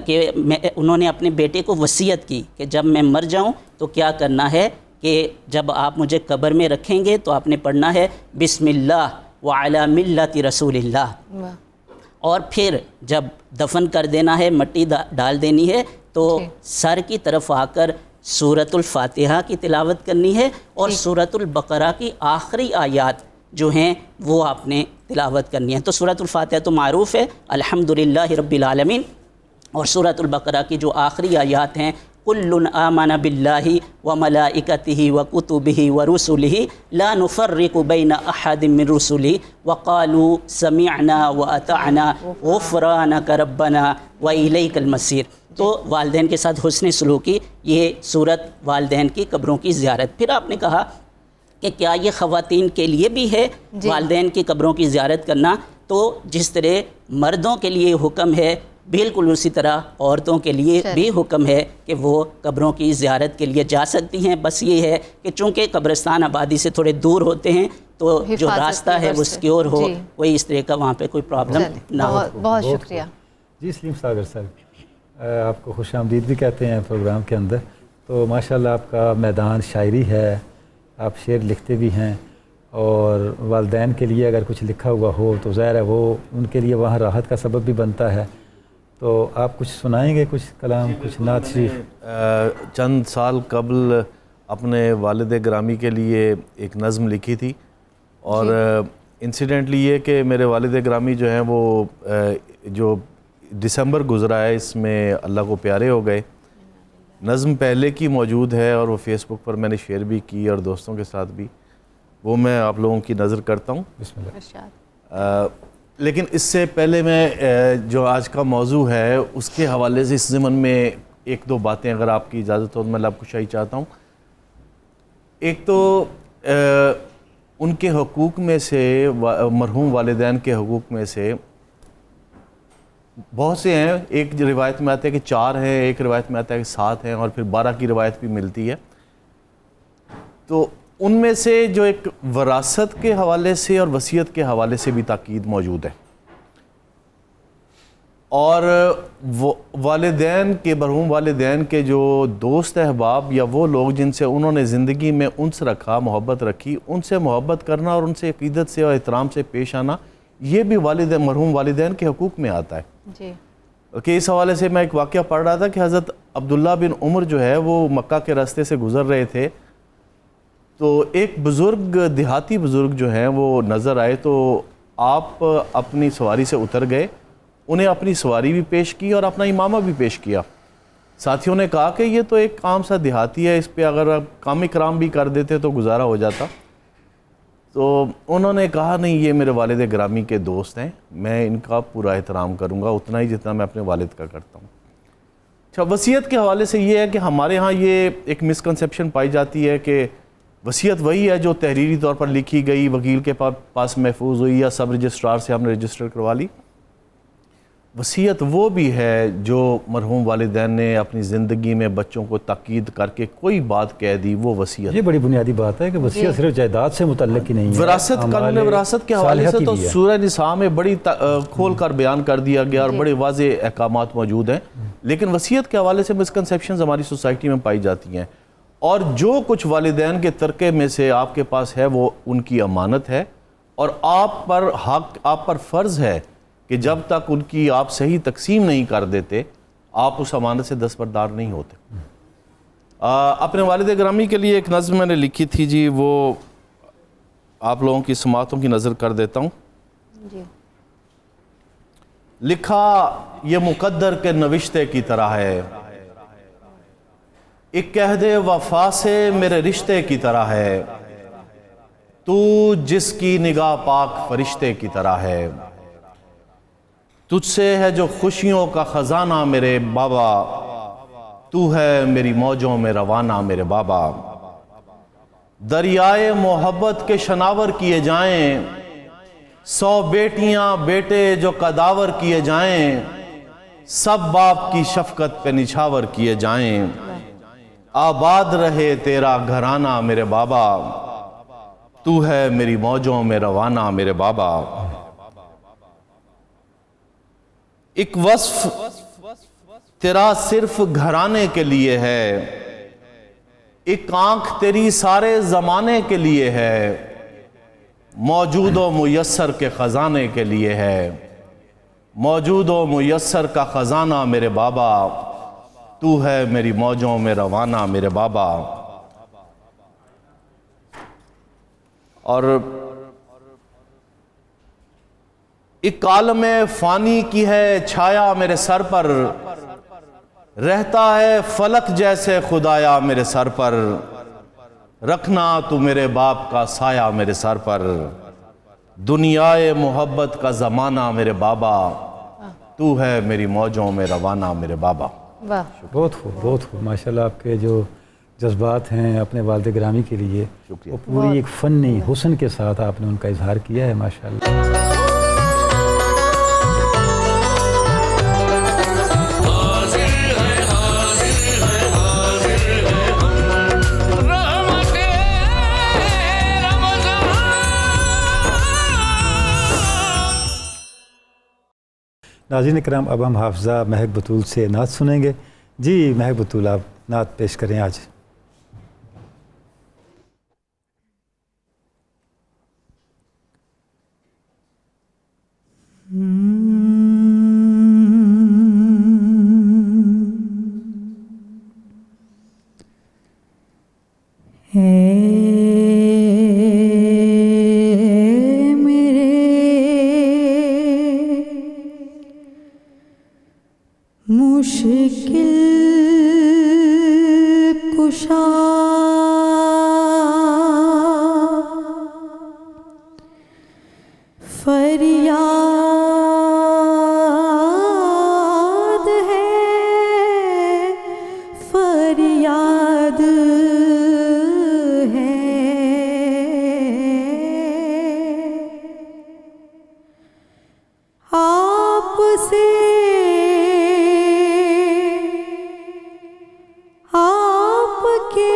S7: کہ انہوں نے اپنے بیٹے کو وصیت کی کہ جب میں مر جاؤں تو کیا کرنا ہے کہ جب آپ مجھے قبر میں رکھیں گے تو آپ نے پڑھنا ہے بسم اللہ وعلی ملت رسول اللہ، اور پھر جب دفن کر دینا ہے مٹی ڈال دینی ہے تو سر کی طرف آ کر سورۃ الفاتحہ کی تلاوت کرنی ہے اور سورۃ البقرہ کی آخری آیات جو ہیں وہ آپ نے تلاوت کرنی ہے. تو سورۃ الفاتحہ تو معروف ہے الحمدللہ رب العالمین، اور سورۃ البقرہ کی جو آخری آیات ہیں کل آمن باللہ وملائکتہ وکتبہ ورسلہ لا نفرق بین احد من رسلہ وقالوا سمعنا واطعنا غفرانک ربنا والیک المصیر. تو والدین کے ساتھ حسن سلوکی، یہ صورت والدین کی قبروں کی زیارت. پھر آپ نے کہا کہ کیا یہ خواتین کے لیے بھی ہے والدین کی قبروں کی زیارت کرنا؟ تو جس طرح مردوں کے لیے حکم ہے بالکل اسی طرح عورتوں کے لیے بھی حکم ہے کہ وہ قبروں کی زیارت کے لیے جا سکتی ہیں. بس یہ ہے کہ چونکہ قبرستان آبادی سے تھوڑے دور ہوتے ہیں تو جو راستہ ہے وہ سیکیور ہو، کوئی اس طرح کا وہاں پہ کوئی پرابلم نہ ہو.
S4: بہت شکریہ.
S2: جی سلیم ساگر صاحب، آپ کو خوش آمدید بھی کہتے ہیں پروگرام کے اندر. تو ماشاءاللہ آپ کا میدان شاعری ہے، آپ شعر لکھتے بھی ہیں، اور والدین کے لیے اگر کچھ لکھا ہوا ہو تو ظاہر ہے وہ ان کے لیے وہاں راحت کا سبب بھی بنتا ہے. تو آپ کچھ سنائیں گے، کچھ کلام، کچھ نعت شریف؟
S8: چند سال قبل اپنے والد گرامی کے لیے ایک نظم لکھی تھی، اور انسیڈنٹلی یہ کہ میرے والد گرامی جو ہیں وہ جو دسمبر گزرا ہے اس میں اللہ کو پیارے ہو گئے. نظم پہلے کی موجود ہے اور وہ فیس بک پر میں نے شیئر بھی کی اور دوستوں کے ساتھ بھی، وہ میں آپ لوگوں کی نظر کرتا ہوں.
S2: بسم اللہ.
S8: لیکن اس سے پہلے میں جو آج کا موضوع ہے اس کے حوالے سے اس ضمن میں ایک دو باتیں اگر آپ کی اجازت ہو تو میں لب کشائی چاہتا ہوں. ایک تو ان کے حقوق میں سے، مرحوم والدین کے حقوق میں سے بہت سے ہیں. ایک روایت میں آتا ہے کہ 4 ہیں، ایک روایت میں آتا ہے کہ 7 ہیں، اور پھر 12 کی روایت بھی ملتی ہے. تو ان میں سے جو ایک وراثت کے حوالے سے اور وصیت کے حوالے سے بھی تاکید موجود ہے، اور والدین کے، مرحوم والدین کے جو دوست احباب یا وہ لوگ جن سے انہوں نے زندگی میں انس رکھا، محبت رکھی، ان سے محبت کرنا اور ان سے عقیدت سے اور احترام سے پیش آنا، یہ بھی مرحوم والدین کے حقوق میں آتا ہے.
S4: جی.
S8: کہ اس حوالے سے میں ایک واقعہ پڑھ رہا تھا کہ حضرت عبداللہ بن عمر جو ہے وہ مکہ کے راستے سے گزر رہے تھے، تو ایک بزرگ دیہاتی بزرگ جو ہیں وہ نظر آئے، تو آپ اپنی سواری سے اتر گئے، انہیں اپنی سواری بھی پیش کی اور اپنا امامہ بھی پیش کیا۔ ساتھیوں نے کہا کہ یہ تو ایک عام سا دیہاتی ہے، اس پہ اگر آپ کام اکرام بھی کر دیتے تو گزارا ہو جاتا۔ تو انہوں نے کہا نہیں، یہ میرے والد گرامی کے دوست ہیں، میں ان کا پورا احترام کروں گا، اتنا ہی جتنا میں اپنے والد کا کرتا ہوں۔ اچھا، وصیت کے حوالے سے یہ ہے کہ ہمارے ہاں یہ ایک مسکنسیپشن پائی جاتی ہے کہ وصیت وہی ہے جو تحریری طور پر لکھی گئی، وکیل کے پاس محفوظ ہوئی یا سب رجسٹرار سے ہم نے رجسٹر کروا لی۔ وصیت وہ بھی ہے جو مرحوم والدین نے اپنی زندگی میں بچوں کو تاکید کر کے کوئی بات کہہ دی، وہ وصیت۔
S2: یہ بڑی بنیادی بات ہے کہ وصیت صرف جائیداد سے متعلق ہی نہیں ہے،
S8: وراثت، قانون وراثت کے حوالے سے تو سورہ نساء میں بڑی کھول کر بیان کر دیا گیا اور بڑے واضح احکامات موجود ہیں، لیکن وصیت کے حوالے سے مسکنسیپشنز ہماری سوسائٹی میں پائی جاتی ہیں، اور جو کچھ والدین کے ترکے میں سے آپ کے پاس ہے وہ ان کی امانت ہے، اور آپ پر حق، آپ پر فرض ہے کہ جب تک ان کی آپ صحیح تقسیم نہیں کر دیتے آپ اس امانت سے دستبردار نہیں ہوتے۔ اپنے والد گرامی کے لیے ایک نظم میں نے لکھی تھی جی، وہ آپ لوگوں کی سماعتوں کی نظر کر دیتا ہوں
S4: جی۔
S8: لکھا یہ مقدر کے نوشتے کی طرح ہے، ایک عہد وفا سے میرے رشتے کی طرح ہے، تو جس کی نگاہ پاک فرشتے کی طرح ہے، تجھ سے ہے جو خوشیوں کا خزانہ میرے بابا، تو ہے میری موجوں میں روانہ میرے بابا، دریائے محبت کے شناور کیے جائیں، 100 بیٹیاں بیٹے جو قداور کیے جائیں، سب باپ کی شفقت پہ نچھاور کیے جائیں، آباد رہے تیرا گھرانہ میرے بابا، تو ہے میری موجوں میں روانہ میرے بابا۔ ایک وصف تیرا صرف گھرانے کے لیے ہے، ایک آنکھ تیری سارے زمانے کے لیے ہے، موجود و میسر کے خزانے کے لیے ہے، موجود و میسر کا خزانہ میرے بابا، تو ہے میری موجوں میں روانہ میرے بابا۔ اور ایک عالم فانی کی ہے چھایا میرے سر پر، رہتا ہے فلک جیسے خدایا میرے سر پر، رکھنا تو میرے باپ کا سایہ میرے سر پر، دنیائے محبت کا زمانہ میرے بابا، تو ہے میری موجوں میں روانہ میرے بابا۔
S4: واہ،
S2: بہت خوب، بہت خوب، ماشاءاللہ آپ کے جو جذبات ہیں اپنے والد گرامی کے لیے وہ پوری ایک فنی حسن کے ساتھ آپ نے ان کا اظہار کیا ہے، ماشاءاللہ۔ ناظرین کرام، اب ہم حافظہ مہک بطول سے نعت سنیں گے۔ جی مہک بطول، آپ نعت پیش کریں آج۔
S9: مشکل کشا فریاد ہے، فریاد ہے، آپ سے آپ کے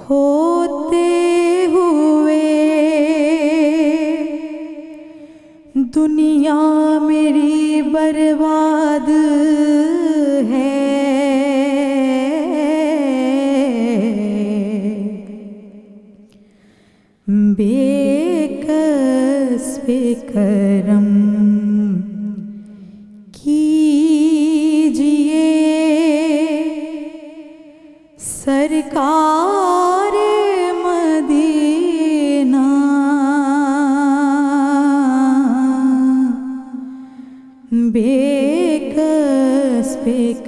S9: ہوتے ہوئے دنیا میری برباد ہے، بے کس بے کرم کیجئے،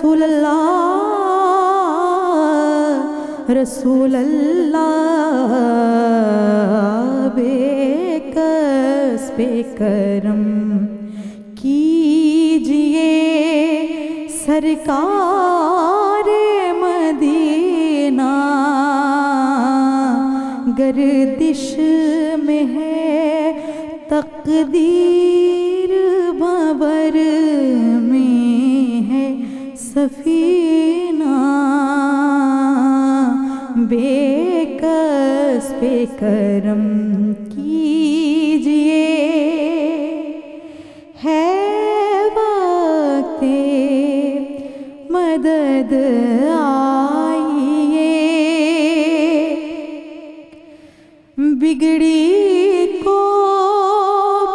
S9: رسول اللہ رسول اللہ بے کسب کرم کیجئے سرکار مدینہ گردش میں ہے تقدیر بھور میں ہے سفینہ بے کسب کرم کیجئے ہے وقت مدد آئیے بگڑی کو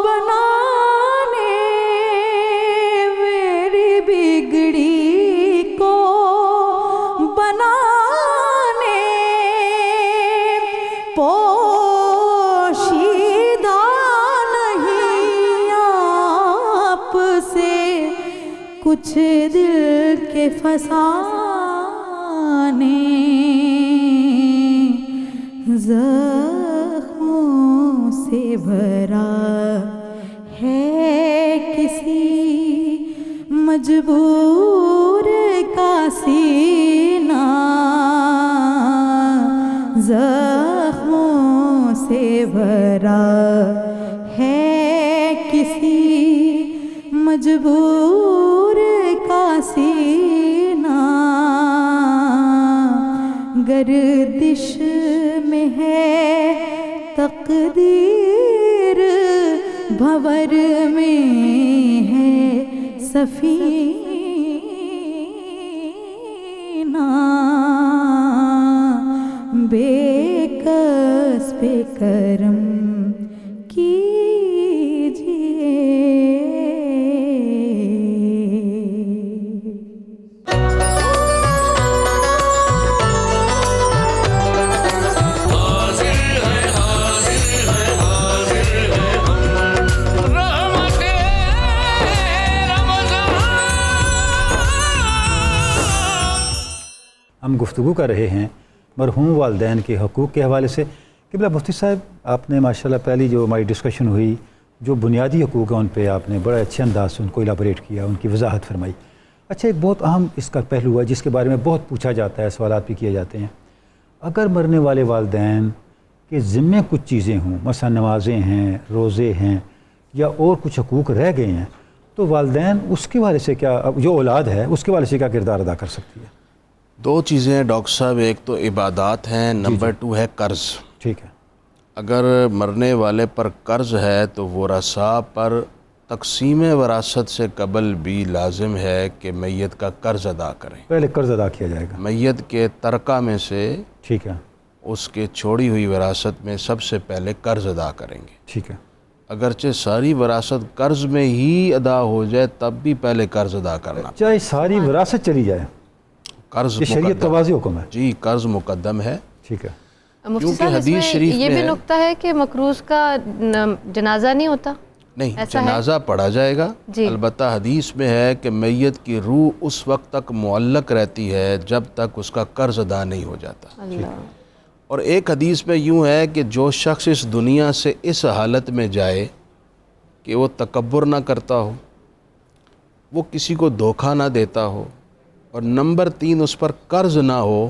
S9: بنانے میری بگڑی کو بنانے پوشیدہ نہیں آپ سے کچھ دل کے فسانے زخموں سے بھرا ہے کسی مجبور کا سینہ زخموں سے بھرا ہے کسی مجبور کا سینہ گردش میں ہے تقدیر بھور میں ہے سفینہ بے کسب کرم
S2: ہم گفتگو کر رہے ہیں مرحوم والدین کے حقوق کے حوالے سے۔ قبلہ مفتی صاحب، آپ نے ماشاءاللہ پہلی جو ہماری ڈسکشن ہوئی جو بنیادی حقوق ہیں ان پہ آپ نے بڑے اچھے انداز سے ان کو الیبوریٹ کیا، ان کی وضاحت فرمائی۔ اچھا، ایک بہت اہم اس کا پہلو ہے جس کے بارے میں بہت پوچھا جاتا ہے، سوالات بھی کیے جاتے ہیں۔ اگر مرنے والے والدین کے ذمے کچھ چیزیں ہوں، مثلا نمازیں ہیں، روزے ہیں، یا اور کچھ حقوق رہ گئے ہیں، تو والدین اس کے حوالے سے کیا، جو اولاد ہے اس کے حوالے سے کیا کردار ادا کر سکتی ہے؟
S6: دو چیزیں ہیں ڈاکٹر صاحب، ایک تو عبادات ہیں، نمبر 2 ہے قرض۔
S2: ٹھیک ہے۔
S6: اگر مرنے والے پر قرض ہے تو ورثاء پر تقسیم وراثت سے قبل بھی لازم ہے کہ میت کا قرض ادا کریں۔
S2: پہلے قرض ادا کیا جائے گا
S6: میت کے ترکہ میں سے،
S2: ٹھیک ہے،
S6: اس کے چھوڑی ہوئی وراثت میں سب سے پہلے قرض ادا کریں گے۔
S2: ٹھیک ہے۔
S6: اگرچہ ساری وراثت قرض میں ہی ادا ہو جائے تب بھی پہلے قرض ادا کرنا،
S2: چاہے ساری وراثت چلی جائے،
S6: قرض
S2: یہ شریعت کا واضح حکم ہے۔
S6: جی، قرض مقدم ہے۔
S2: ٹھیک ہے۔
S4: مفتی صاحب،
S6: حدیث
S4: اس
S6: شریف
S4: میں یہ
S6: میں
S4: بھی
S6: ہے،
S4: نقطہ ہے کہ مقروض کا جنازہ نہیں ہوتا؟
S6: نہیں،
S4: ایسا ہے؟
S6: جنازہ پڑھا جائے گا،
S4: جی۔
S6: البتہ حدیث میں ہے کہ میت کی روح اس وقت تک معلق رہتی ہے جب تک اس کا قرض ادا نہیں ہو جاتا۔
S4: اللہ۔
S6: اور ایک حدیث میں یوں ہے کہ جو شخص اس دنیا سے اس حالت میں جائے کہ وہ تکبر نہ کرتا ہو، وہ کسی کو دھوکہ نہ دیتا ہو، اور نمبر 3 اس پر قرض نہ ہو،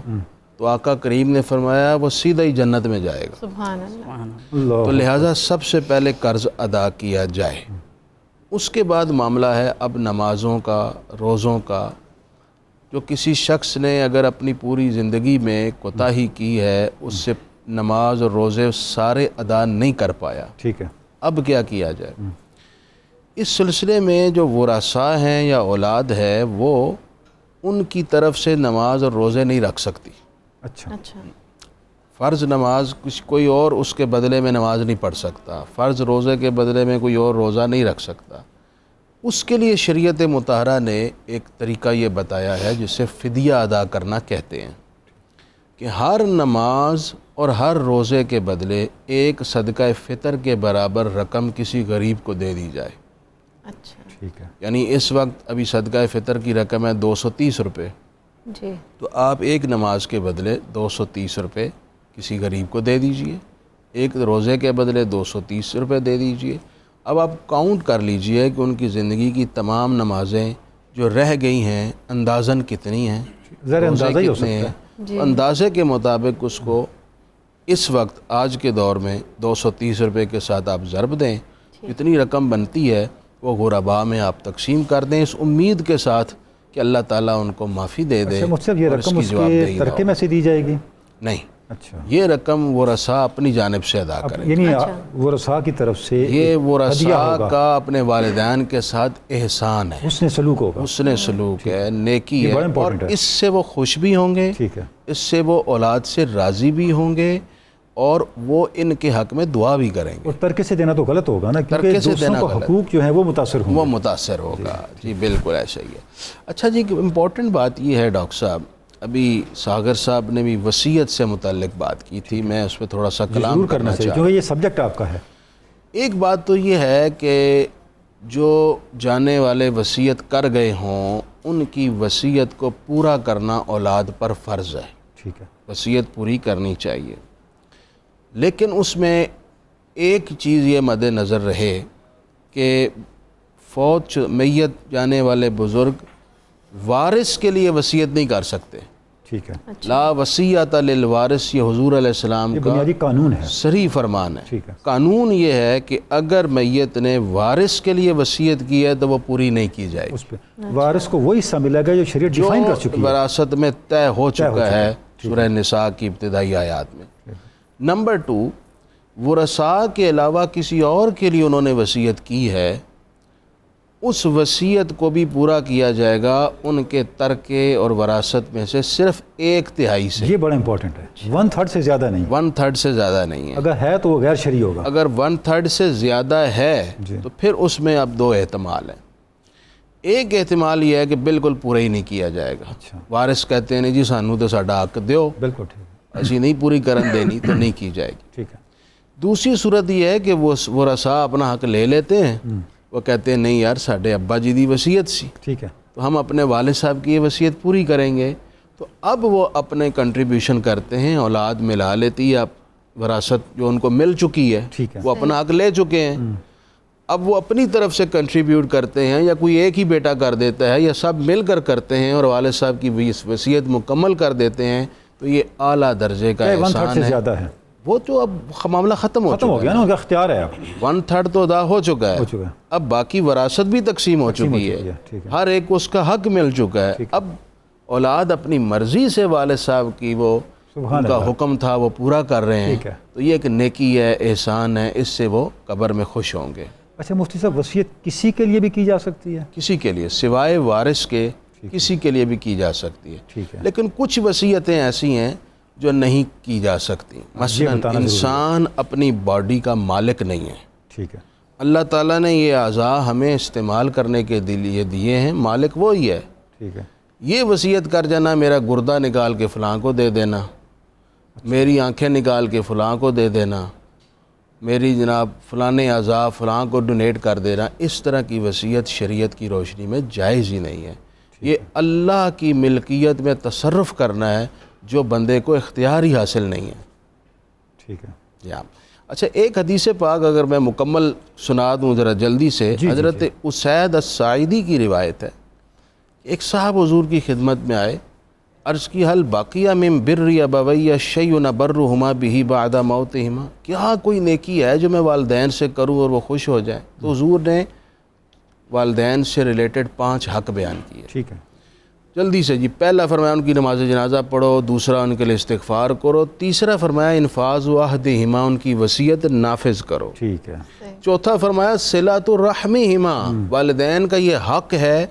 S6: تو آقا کریم نے فرمایا وہ سیدھا ہی جنت میں جائے گا۔
S4: سبحان اللہ۔
S6: تو لہٰذا سب سے پہلے قرض ادا کیا جائے، اس کے بعد معاملہ ہے اب نمازوں کا، روزوں کا۔ جو کسی شخص نے اگر اپنی پوری زندگی میں کوتاہی کی ہے، اس سے نماز اور روزے سارے ادا نہیں کر پایا،
S2: ٹھیک ہے،
S6: اب کیا کیا جائے؟ اس سلسلے میں جو ورثاء ہیں یا اولاد ہے وہ ان کی طرف سے نماز اور روزے نہیں رکھ سکتی۔
S2: اچھا،
S6: فرض نماز کوئی اور اس کے بدلے میں نماز نہیں پڑھ سکتا، فرض روزے کے بدلے میں کوئی اور روزہ نہیں رکھ سکتا۔ اس کے لیے شریعت مطہرہ نے ایک طریقہ یہ بتایا ہے جسے فدیہ ادا کرنا کہتے ہیں، کہ ہر نماز اور ہر روزے کے بدلے ایک صدقہ فطر کے برابر رقم کسی غریب کو دے دی جائے۔
S4: اچھا۔
S2: ٹھیک ہے.
S6: یعنی اس وقت ابھی صدقہ فطر کی رقم ہے 230 روپے.
S4: جی.
S6: تو آپ ایک نماز کے بدلے 230 روپے کسی غریب کو دے دیجئے, ایک روزے کے بدلے 230 روپے دے دیجئے. اب آپ کاؤنٹ کر لیجئے کہ ان کی زندگی کی تمام نمازیں جو رہ گئی ہیں اندازاً کتنی ہیں,
S2: ذرا اندازہ ہی ہو سکتا ہے.
S4: جی.
S6: اندازے کے مطابق اس کو اس وقت آج کے دور میں 230 روپے کے ساتھ آپ ضرب دیں, جتنی رقم بنتی ہے وہ غرباء میں آپ تقسیم کر دیں, اس امید کے ساتھ کہ اللہ تعالیٰ ان کو معافی دے دے.
S2: اچھا مجھ سے یہ
S6: اور اس
S2: رقم
S6: کی
S2: اس کے
S6: جوابدہی نہ
S2: ترکے
S6: ہو.
S2: میں سے دی جائے گی؟
S6: نہیں,
S2: اچھا,
S6: یہ رقم ورثاء اپنی جانب سے ادا کریں.
S2: یعنی ورثاء کی طرف سے
S6: یہ
S2: ہدیہ
S6: ورثاء
S2: ہوگا.
S6: کا اپنے والدین کے ساتھ احسان ہے,
S2: حسن سلوک ہوگا.
S6: حسن سلوک ہے, نیکی
S2: یہ
S6: ہے,
S2: بڑا
S6: اور
S2: امپورٹنٹ ہے.
S6: اس سے وہ خوش بھی ہوں گے,
S2: ٹھیک ہے.
S6: اس سے وہ اولاد سے راضی بھی ہوں گے, اور وہ ان کے حق میں دعا بھی کریں گے.
S2: اور ترکے سے دینا تو غلط ہوگا نا, کیونکہ
S6: ترکے سے
S2: دوسروں
S6: دینا
S2: کو
S6: غلط.
S2: حقوق جو ہیں وہ متاثر ہوں گے.
S6: وہ متاثر ہوگا. جی بالکل ایسا ہی ہے. اچھا جی, امپورٹنٹ بات یہ ہے ڈاکٹر صاحب, ابھی ساگر صاحب نے بھی وصیت سے متعلق بات کی تھی, میں اس پہ تھوڑا سا کلام
S2: ضرور
S6: کرنا
S2: چاہیے
S6: چاہتا ہوں.
S2: کیونکہ یہ سبجیکٹ آپ کا ہے.
S6: ایک بات تو یہ ہے کہ جو جانے والے وصیت کر گئے ہوں ان کی وصیت کو پورا کرنا اولاد پر فرض ہے.
S2: ٹھیک ہے.
S6: وصیت پوری کرنی چاہیے, لیکن اس میں ایک چیز یہ مد نظر رہے کہ فوت میت جانے والے بزرگ وارث کے لیے وصیت نہیں کر سکتے.
S2: ٹھیک ہے.
S6: لا وصیت للوارث, یہ حضور علیہ السلام
S2: یہ
S6: کا
S2: بنیادی قانون ہے.
S6: صریح فرمان ہے.
S2: ٹھیک ہے.
S6: قانون یہ ہے کہ اگر میت نے وارث کے لیے وصیت کی ہے تو وہ پوری نہیں کی جائے گی.
S2: اس پہ وارث کو وہی حصہ ملے گا جو شریعت ڈیفائن کر چکی ہے,
S6: وراثت میں طے ہو چکا ہے سورہ نساء کی ابتدائی آیات میں. نمبر 2, ورثاء کے علاوہ کسی اور کے لیے انہوں نے وصیت کی ہے, اس وصیت کو بھی پورا کیا جائے گا ان کے ترکے اور وراثت میں سے صرف 1/3 سے.
S2: یہ بڑا امپورٹنٹ ہے. 1/3 سے زیادہ نہیں.
S6: 1/3 سے زیادہ نہیں ہے.
S2: اگر ہے تو وہ غیر شرعی ہوگا.
S6: اگر 1/3 سے زیادہ ہے تو پھر اس میں اب 2 احتمال ہیں. ایک احتمال یہ ہے کہ بالکل پورا ہی نہیں کیا جائے گا. وارث کہتے ہیں نہیں جی سانو تو ساڈا حق دیو,
S2: بالکل ٹھیک ہے,
S6: ایسی نہیں پوری کرن دینی تو نہیں کی جائے گی.
S2: ٹھیک ہے.
S6: دوسری صورت یہ ہے کہ وہ ورثاء اپنا حق لے لیتے ہیں, وہ کہتے ہیں نہیں یار ساڈے ابا جی دی وصیت سی,
S2: ٹھیک ہے,
S6: تو ہم اپنے والد صاحب کی یہ وصیت پوری کریں گے. تو اب وہ اپنے کنٹریبیوشن کرتے ہیں, اولاد ملا لیتی ہے, اب وراثت جو ان کو مل چکی ہے
S2: ٹھیک ہے,
S6: وہ اپنا حق لے چکے ہیں. اب وہ اپنی طرف سے کنٹریبیوٹ کرتے ہیں, یا کوئی ایک ہی بیٹا کر دیتا ہے, یا سب مل کر کرتے ہیں اور والد صاحب کی وصیت مکمل کر دیتے ہیں, تو یہ اعلیٰ درجے کا
S2: 1/3
S6: احسان
S2: سے
S6: ہے.
S2: زیادہ ہے.
S6: وہ تو اب معاملہ ختم
S2: ختم ہو گیا نا, ان کا اختیار ہے. اب
S6: 1/3 تو ادا ہو چکا ہے,
S2: ہو چکا ہے.
S6: اب باقی وراثت بھی تقسیم ہو چکی ہے,
S2: ٹھیک ہے.
S6: ہر ایک کو اس کا حق مل چکا ہے. اب اولاد اپنی مرضی سے والد صاحب کی وہ ان کا حکم تھا وہ پورا کر رہے ہیں, تو یہ ایک نیکی ہے, احسان ہے, اس سے وہ قبر میں خوش ہوں گے.
S2: اچھا مفتی صاحب, وصیت کسی کے لیے بھی کی جا سکتی ہے؟
S6: کسی کے لیے سوائے وارث کے کسی کے لیے بھی کی جا سکتی ہے.
S2: ٹھیک ہے.
S6: لیکن کچھ وصیتیں ایسی ہیں جو نہیں کی جا سکتی. مثلا انسان اپنی باڈی کا مالک نہیں ہے.
S2: ٹھیک ہے.
S6: اللہ تعالیٰ نے یہ اعضاء ہمیں استعمال کرنے کے لیے دیے ہیں, مالک وہی ہے.
S2: ٹھیک ہے.
S6: یہ وصیت کر جانا میرا گردہ نکال کے فلاں کو دے دینا, میری آنکھیں نکال کے فلاں کو دے دینا, میری جناب فلانے اعضاء فلاں کو ڈونیٹ کر دینا, اس طرح کی وصیت شریعت کی روشنی میں جائز ہی نہیں ہے. یہ اللہ کی ملکیت میں تصرف کرنا ہے جو بندے کو اختیار ہی حاصل نہیں ہے.
S2: ٹھیک ہے.
S6: یا اچھا, ایک حدیث پاک اگر میں مکمل سنا دوں ذرا جلدی سے. حضرت اسید الساعدی کی روایت ہے, ایک صاحب حضور کی خدمت میں آئے, عرض کی حل باقیہ من بر ابویہ شیء نبرہما بہ بعد موتہما, کیا کوئی نیکی ہے جو میں والدین سے کروں اور وہ خوش ہو جائیں؟ تو حضور نے والدین سے ریلیٹڈ 5 حق بیان کیے.
S2: ٹھیک ہے.
S6: جلدی سے جی. پہلا فرمایا ان کی نماز جنازہ پڑھو, دوسرا ان کے لیے استغفار کرو, تیسرا فرمایا انفاذ عہدہما, ان کی وصیت نافذ کرو.
S2: ٹھیک ہے.
S6: چوتھا فرمایا صلۃ الرحمہما, والدین کا یہ حق ہے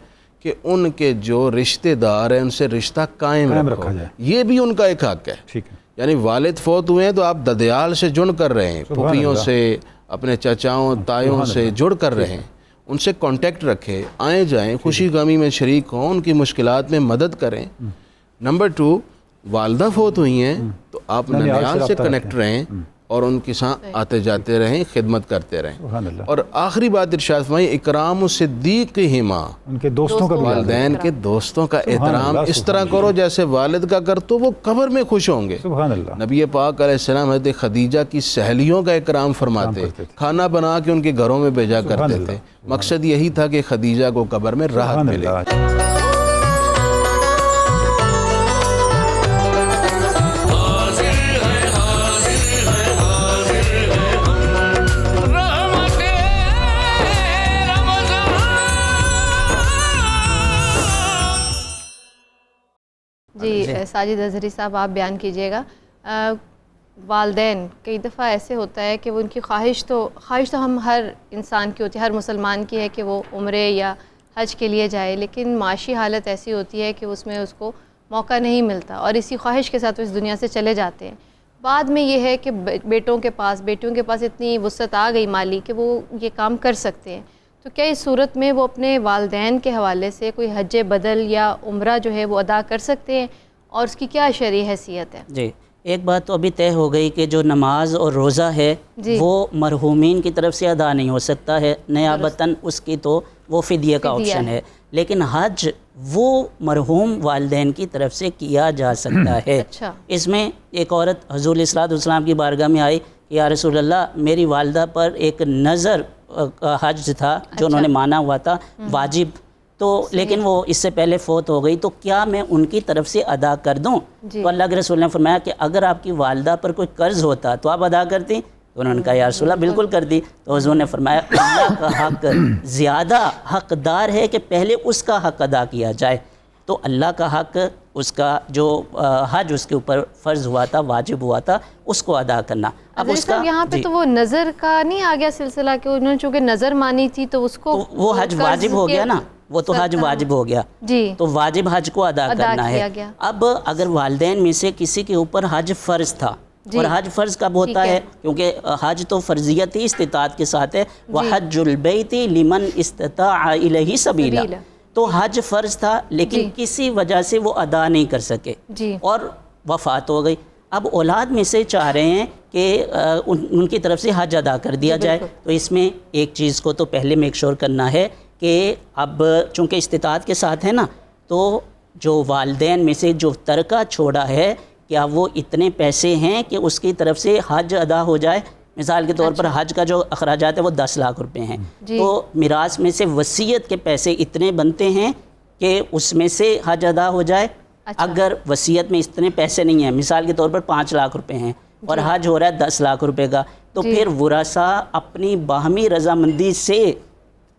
S6: کہ ان کے جو رشتہ دار ہیں ان سے رشتہ قائم رکھا جائے, یہ بھی ان کا ایک حق ہے.
S2: ٹھیک ہے.
S6: یعنی والد فوت ہوئے ہیں تو آپ ددیال سے جڑ کر رہے ہیں, پھوپھیوں سے, اپنے چچاؤں تایوں سے جڑ کر رہے ہیں, ان سے کانٹیکٹ رکھیں, آئیں جائیں, خوشی غمی میں شریک ہوں, ان کی مشکلات میں مدد کریں. نمبر 2, والدہ فوت ہوئی ہیں تو آپ ننیال سے کنیکٹ رہیں, اور ان کے ساتھ آتے جاتے رہیں، خدمت کرتے رہیں.
S2: سبحان اللہ.
S6: اور آخری بات ارشاد فرمائی اکرام صدیقہما،
S2: ان کے دوستوں کا بھی
S6: والدین کے دوستوں کا احترام
S2: اللہ،
S6: اس طرح کرو جیسے والد کا کر تو وہ قبر میں خوش ہوں گے.
S2: سبحان اللہ.
S6: نبی پاک علیہ السلام حضرت خدیجہ کی سہیلیوں کا اکرام فرماتے، کھانا بنا کے ان کے گھروں میں بھیجا کرتے تھے. مقصد یہی تھا کہ خدیجہ کو قبر میں راحت
S2: سبحان
S6: ملے.
S2: اللہ.
S4: جی ساجد اظہری صاحب آپ بیان کیجیے گا. والدین کئی دفعہ ایسے ہوتا ہے کہ وہ ان کی خواہش تو ہم ہر انسان کی ہوتی ہے، ہر مسلمان کی ہے کہ وہ عمرے یا حج کے لیے جائے، لیکن معاشی حالت ایسی ہوتی ہے کہ اس میں اس کو موقع نہیں ملتا اور اسی خواہش کے ساتھ وہ اس دنیا سے چلے جاتے ہیں. بعد میں یہ ہے کہ بیٹیوں کے پاس اتنی وسعت آ گئی مالی کہ وہ یہ کام کر سکتے ہیں. تو کیا اس صورت میں وہ اپنے والدین کے حوالے سے کوئی حج بدل یا عمرہ جو ہے وہ ادا کر سکتے ہیں اور اس کی کیا شرعی حیثیت ہے؟
S7: جی ایک بات تو ابھی طے ہو گئی کہ جو نماز اور روزہ ہے وہ مرحومین کی طرف سے ادا نہیں ہو سکتا ہے، نیابتاً اس کی تو وہ فدیہ کا آپشن ہے، لیکن حج وہ مرحوم والدین کی طرف سے کیا جا سکتا ہے. اس میں ایک عورت حضور علیہ السلام کی بارگاہ میں آئی کہ یا رسول اللہ میری والدہ پر ایک نظر حج تھا جو انہوں نے مانا ہوا تھا واجب، تو لیکن وہ اس سے پہلے فوت ہو گئی، تو کیا میں ان کی طرف سے ادا کر دوں؟ تو اللہ کے رسول نے فرمایا کہ اگر آپ کی والدہ پر کوئی قرض ہوتا تو آپ ادا کرتی؟ تو انہوں نے کہا یا رسول اللہ بالکل کر دی. تو حضور نے فرمایا اللہ کا حق زیادہ حقدار ہے کہ پہلے اس کا حق ادا کیا جائے. تو اللہ کا حق، اس کا جو حج اس کے اوپر فرض ہوا تھا، واجب ہوا تھا، اس کو ادا کرنا. اب اس کا
S4: یہاں پہ تو وہ نظر کا نہیں آ گیا سلسلہ کہ انہوں نے چونکہ نظر مانی تھی تو اس کو
S7: وہ حج واجب ہو گیا نا، وہ تو حج واجب ہو گیا، تو واجب حج کو ادا کرنا ہے. اب اگر والدین میں سے کسی کے اوپر حج فرض تھا، اور حج فرض کب ہوتا ہے؟ کیونکہ حج تو فرضیت ہی استطاعت کے ساتھ ہے، وَحَجُّ الْبَيْتِ لِمَنْ اسْتَطَاعَ إِلَيْهِ سَبِيلًا. تو حج فرض تھا لیکن کسی وجہ سے وہ ادا نہیں کر سکے اور وفات ہو گئی. اب اولاد میں سے چاہ رہے ہیں کہ ان کی طرف سے حج ادا کر دیا جائے. تو اس میں ایک چیز کو تو پہلے میک شور کرنا ہے کہ اب چونکہ استطاعت کے ساتھ ہے نا، تو جو والدین میں سے جو ترکہ چھوڑا ہے کیا وہ اتنے پیسے ہیں کہ اس کی طرف سے حج ادا ہو جائے؟ مثال کے طور پر حج کا جو اخراجات ہے وہ 10 لاکھ روپے ہیں، تو میراث میں سے وصیت کے پیسے اتنے بنتے ہیں کہ اس میں سے حج ادا ہو جائے. اگر وصیت میں اتنے پیسے نہیں ہیں، مثال کے طور پر 5 لاکھ روپے ہیں اور حج ہو رہا ہے 10 لاکھ روپے کا، تو پھر ورثہ اپنی باہمی رضامندی سے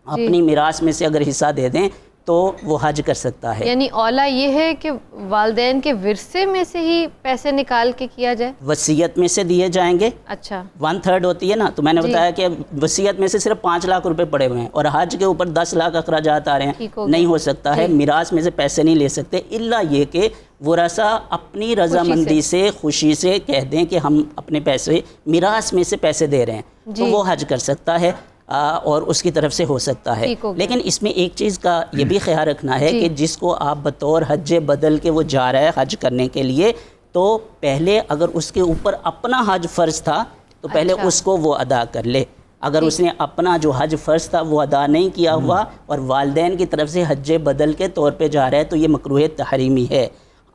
S7: اپنی میراث میں سے اگر حصہ دے دیں تو وہ حج کر سکتا ہے.
S4: یعنی اولا یہ ہے کہ والدین کے ورثے میں سے ہی پیسے نکال کے کیا جائے،
S7: وصیت میں سے دیے جائیں گے.
S4: اچھا
S7: 1/3 ہوتی ہے نا، تو میں نے بتایا کہ وصیت میں سے صرف 5 لاکھ روپے پڑے ہوئے ہیں اور حج کے اوپر 10 لاکھ اخراجات آ رہے ہیں، نہیں ہو سکتا ہے. میراث میں سے پیسے نہیں لے سکتے الا یہ کہ ورثہ اپنی رضامندی سے خوشی سے کہہ دیں کہ ہم اپنے پیسے میراث میں سے پیسے دے رہے ہیں، تو وہ حج کر سکتا ہے اور اس کی طرف سے ہو سکتا ہے. لیکن اس میں ایک چیز کا یہ بھی خیال رکھنا ہے کہ جس کو آپ بطور حج بدل کے وہ جا رہا ہے حج کرنے کے لیے، تو پہلے اگر اس کے اوپر اپنا حج فرض تھا تو پہلے اس کو وہ ادا کر لے. اگر اس نے اپنا جو حج فرض تھا وہ ادا نہیں کیا ہوا اور والدین کی طرف سے حج بدل کے طور پہ جا رہا ہے تو یہ مکروہ تحریمی ہے.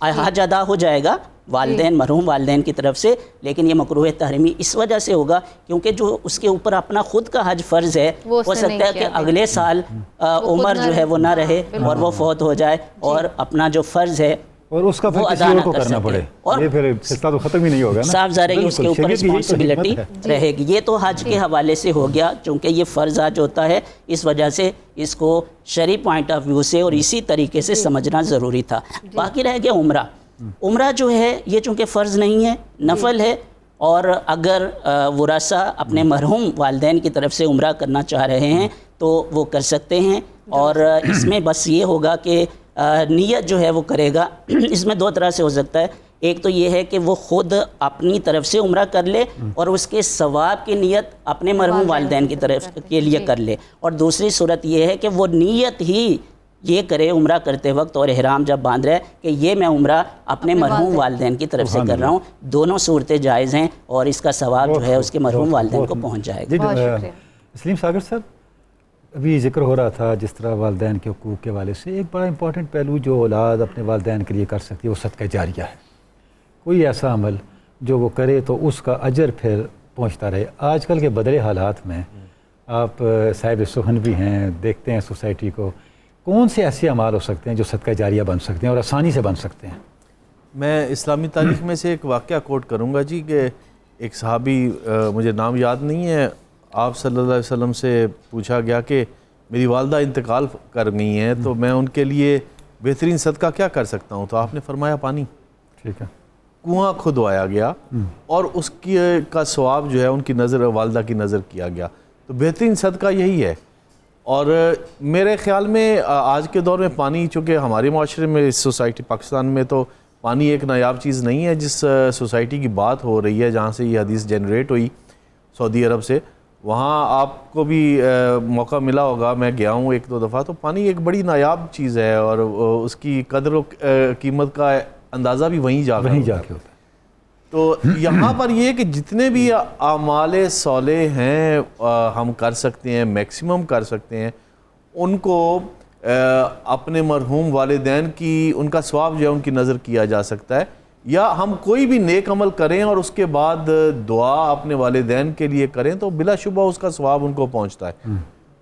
S7: حج ادا ہو جائے گا والدین مرحوم والدین کی طرف سے، لیکن یہ مکروہ تحریمی اس وجہ سے ہوگا کیونکہ جو اس کے اوپر اپنا خود کا حج فرض ہے ہو سکتا ہے کہ اگلے سال عمر جو ہے وہ نہ رہے اور وہ فوت ہو جائے اور اپنا جو فرض ہے
S2: اور اس کا پھر کسی اور کو کرنا پڑے، یہ پھر سلسلہ تو ختم ہی نہیں ہوگا نا.
S7: صاف ظاہر ہے اس کے اوپر رسپانسبلٹی رہے گی. یہ تو حج کے حوالے سے ہو گیا چونکہ یہ فرض حج ہوتا ہے، اس وجہ سے اس کو شرعی پوائنٹ آف ویو سے اور اسی طریقے سے سمجھنا ضروری تھا. باقی رہ گیا عمرہ. عمرہ جو ہے یہ چونکہ فرض نہیں ہے، نفل ہے، اور اگر ورثہ اپنے مرحوم والدین کی طرف سے عمرہ کرنا چاہ رہے ہیں تو وہ کر سکتے ہیں. اور اس میں بس یہ ہوگا کہ نیت جو ہے وہ کرے گا. اس میں 2 طرح سے ہو سکتا ہے. ایک تو یہ ہے کہ وہ خود اپنی طرف سے عمرہ کر لے اور اس کے ثواب کی نیت اپنے مرحوم والدین کی طرف کے لیے کر لے، اور دوسری صورت یہ ہے کہ وہ نیت ہی یہ کرے عمرہ کرتے وقت اور احرام جب باندھ رہے کہ یہ میں عمرہ اپنے مرحوم والدین کی طرف سے کر رہا ہوں. دونوں صورتیں جائز ہیں اور اس کا ثواب جو ہے اس کے مرحوم والدین کو پہنچ جائے گا.
S2: سلیم ساگر صاحب، ابھی ذکر ہو رہا تھا جس طرح والدین کے حقوق کے حوالے سے ایک بڑا امپورٹنٹ پہلو جو اولاد اپنے والدین کے لیے کر سکتی ہے وہ صدقہ جاریہ ہے. کوئی ایسا عمل جو وہ کرے تو اس کا اجر پھر پہنچتا رہے. آج کل کے بدلے حالات میں آپ صاحب سخن بھی ہیں، دیکھتے ہیں سوسائٹی کو، کون سے ایسے اعمال ہو سکتے ہیں جو صدقہ جاریہ بن سکتے ہیں اور آسانی سے بن سکتے ہیں؟
S8: میں اسلامی تاریخ میں سے ایک واقعہ کوٹ کروں گا جی، کہ ایک صحابی، مجھے نام یاد نہیں ہے، آپ صلی اللہ علیہ وسلم سے پوچھا گیا کہ میری والدہ انتقال کر گئی ہیں تو میں ان کے لیے بہترین صدقہ کیا کر سکتا ہوں؟ تو آپ نے فرمایا پانی. ٹھیک ہے. کنواں کھدوایا گیا اور اس کی کا ثواب جو ہے ان کی نظر، والدہ کی نظر کیا گیا. تو بہترین صدقہ یہی ہے. اور میرے خیال میں آج کے دور میں پانی، چونکہ ہمارے معاشرے میں، اس سوسائٹی پاکستان میں تو پانی ایک نایاب چیز نہیں ہے. جس سوسائٹی کی بات ہو رہی ہے جہاں سے یہ حدیث جنریٹ ہوئی سعودی عرب سے، وہاں آپ کو بھی موقع ملا ہوگا، میں گیا ہوں 1-2 دفعہ. تو پانی ایک بڑی نایاب چیز ہے اور اس کی قدر و قیمت کا اندازہ بھی وہیں جا کے ہوتا ہے. تو یہاں پر یہ کہ جتنے بھی اعمال صالح ہیں ہم کر سکتے ہیں، میکسیمم کر سکتے ہیں، ان کو اپنے مرحوم والدین کی، ان کا ثواب جو ہے ان کی نظر کیا جا سکتا ہے. یا ہم کوئی بھی نیک عمل کریں اور اس کے بعد دعا اپنے والدین کے لیے کریں تو بلا شبہ اس کا ثواب ان کو پہنچتا ہے.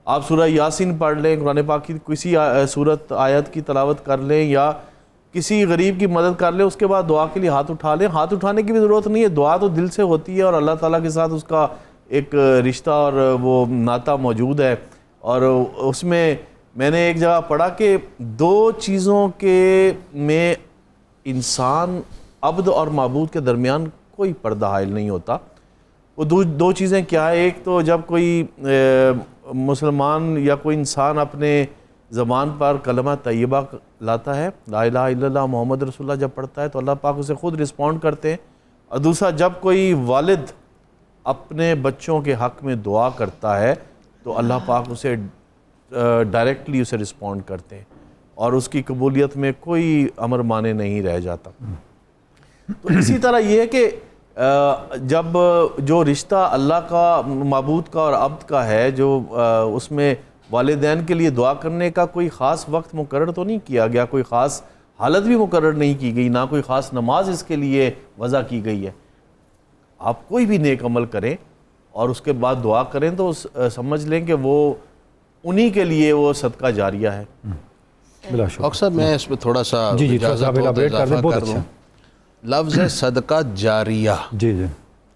S8: آپ سورہ یاسین پڑھ لیں، قرآن پاک کی کسی سورت آیت کی تلاوت کر لیں یا کسی غریب کی مدد کر لیں، اس کے بعد دعا کے لیے ہاتھ اٹھا لیں. ہاتھ اٹھانے کی بھی ضرورت نہیں ہے، دعا تو دل سے ہوتی ہے اور اللہ تعالیٰ کے ساتھ اس کا ایک رشتہ اور وہ ناطہ موجود ہے. اور اس میں نے ایک جگہ پڑھا کہ 2 چیزوں کے میں انسان، عبد اور معبود کے درمیان کوئی پردہ حائل نہیں ہوتا. وہ 2 چیزیں کیا ہے؟ ایک تو جب کوئی مسلمان یا کوئی انسان اپنے زبان پر کلمہ طیبہ لاتا ہے، لا الہ الا اللہ محمد رسول اللہ جب پڑھتا ہے تو اللہ پاک اسے خود رسپونڈ کرتے ہیں. اور دوسرا، جب کوئی والد اپنے بچوں کے حق میں دعا کرتا ہے تو اللہ پاک اسے ڈائریکٹلی اسے رسپونڈ کرتے ہیں اور اس کی قبولیت میں کوئی امر مانے نہیں رہ جاتا. تو اسی طرح یہ ہے کہ جب جو رشتہ اللہ کا، معبود کا اور عبد کا ہے، جو اس میں والدین کے لیے دعا کرنے کا کوئی خاص وقت مقرر تو نہیں کیا گیا، کوئی خاص حالت بھی مقرر نہیں کی گئی، نہ کوئی خاص نماز اس کے لیے وضع کی گئی ہے. آپ کوئی بھی نیک عمل کریں اور اس کے بعد دعا کریں تو سمجھ لیں کہ وہ انہی کے لیے وہ صدقہ جاریہ ہے.
S6: اکثر میں اس پہ تھوڑا سا اضافہ کر دوں. لفظ ہے صدقہ جاریہ،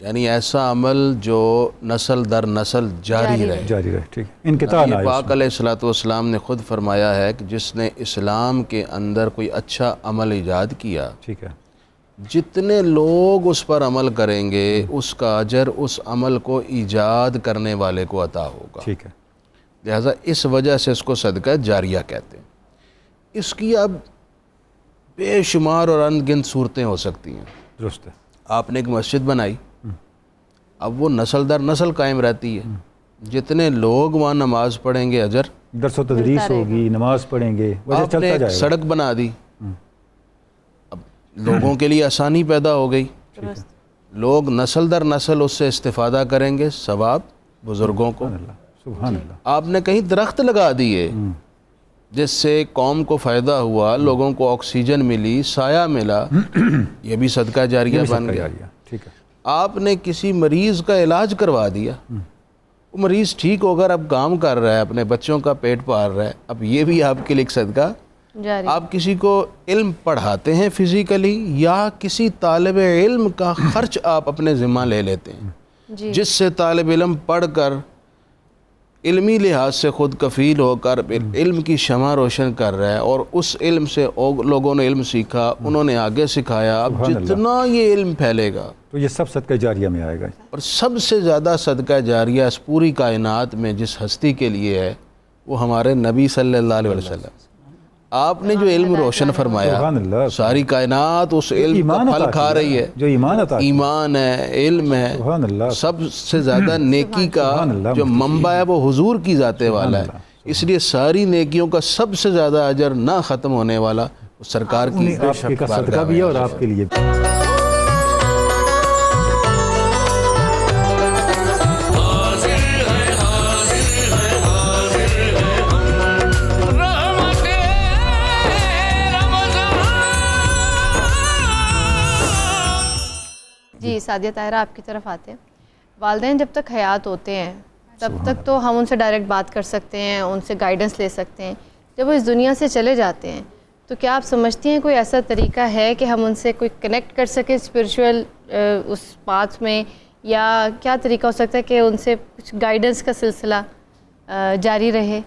S6: یعنی ایسا عمل جو نسل در نسل جاری رہے. نبی پاک علیہ الصلوۃ والسلام نے خود فرمایا ہے کہ جس نے اسلام کے اندر کوئی اچھا عمل ایجاد کیا، جتنے لوگ اس پر عمل کریں گے اس کا اجر اس عمل کو ایجاد کرنے والے کو عطا ہوگا. لہٰذا اس وجہ سے اس کو صدقہ جاریہ کہتے ہیں. اس کی اب بے شمار اور انگنت صورتیں ہو سکتی ہیں.
S2: درست ہے.
S6: آپ نے ایک مسجد بنائی، اب وہ نسل در نسل قائم رہتی ہے. جتنے لوگ وہاں نماز پڑھیں گے اجر،
S2: درس و تدریس ہوگی، نماز پڑھیں گے.
S6: آپ نے ایک سڑک بنا دی، اب لوگوں کے لیے آسانی پیدا ہو گئی، لوگ نسل در نسل اس سے استفادہ کریں گے، ثواب بزرگوں کو.
S2: سبحان اللہ.
S6: آپ نے کہیں درخت لگا دیے جس سے قوم کو فائدہ ہوا، لوگوں کو آکسیجن ملی، سایہ ملا، یہ بھی صدقہ جاریہ بن گیا. آپ نے کسی مریض کا علاج کروا دیا، وہ مریض ٹھیک ہو کر اب کام کر رہا ہے، اپنے بچوں کا پیٹ پال رہا ہے، اب یہ بھی آپ کے لیے صدقہ
S4: جاری.
S6: آپ کسی کو علم پڑھاتے ہیں فزیکلی، یا کسی طالب علم کا خرچ آپ اپنے ذمہ لے لیتے ہیں، جس سے طالب علم پڑھ کر علمی لحاظ سے خود کفیل ہو کر علم کی شمع روشن کر رہا ہے، اور اس علم سے لوگوں نے علم سیکھا، انہوں نے آگے سکھایا. اب جتنا یہ علم پھیلے گا
S2: تو یہ سب صدقہ جاریہ میں آئے گا.
S6: اور سب سے زیادہ صدقہ جاریہ اس پوری کائنات میں جس ہستی کے لیے ہے وہ ہمارے نبی صلی اللہ علیہ وسلم. آپ نے جو علم روشن فرمایا، ساری کائنات اس علم کا پھل کھا رہی ہے.
S2: جو
S6: ایمان ہے، علم ہے، سب سے زیادہ نیکی کا جو منبع ہے وہ حضور کی ذات والا ہے. اس لیے ساری نیکیوں کا سب سے زیادہ اجر نہ ختم ہونے والا سرکار کی
S2: آپ کے کا صدقہ بھی ہے اور آپ کے لیے بھی.
S4: جی سعدیہ طاہرہ آپ کی طرف آتے ہیں. والدین جب تک حیات ہوتے ہیں تب تک تو ہم ان سے ڈائریکٹ بات کر سکتے ہیں, ان سے گائیڈنس لے سکتے ہیں. جب وہ اس دنیا سے چلے جاتے ہیں تو کیا آپ سمجھتی ہیں کوئی ایسا طریقہ ہے کہ ہم ان سے کوئی کنیکٹ کر سکیں اسپریچول اس پاتھ میں, یا کیا طریقہ ہو سکتا ہے کہ ان سے کچھ گائیڈنس کا سلسلہ جاری رہے؟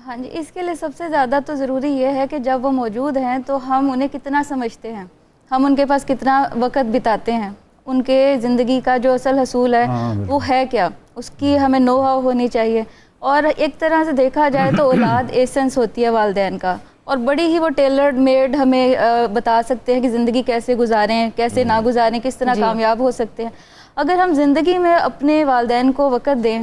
S10: ہاں جی, اس کے لیے سب سے زیادہ تو ضروری یہ ہے کہ جب وہ موجود ہیں تو ہم انہیں کتنا سمجھتے ہیں, ہم ان کے پاس کتنا وقت بتاتے ہیں, ان کے زندگی کا جو اصل حصول ہے وہ ہے کیا, اس کی ہمیں نو ہاؤ ہونی چاہیے. اور ایک طرح سے دیکھا جائے تو اولاد ایسنس ہوتی ہے والدین کا, اور بڑی ہی وہ ٹیلرڈ میڈ ہمیں بتا سکتے ہیں کہ زندگی کیسے گزاریں, کیسے نہ گزاریں, کس طرح کامیاب ہو سکتے ہیں. اگر ہم زندگی میں اپنے والدین کو وقت دیں,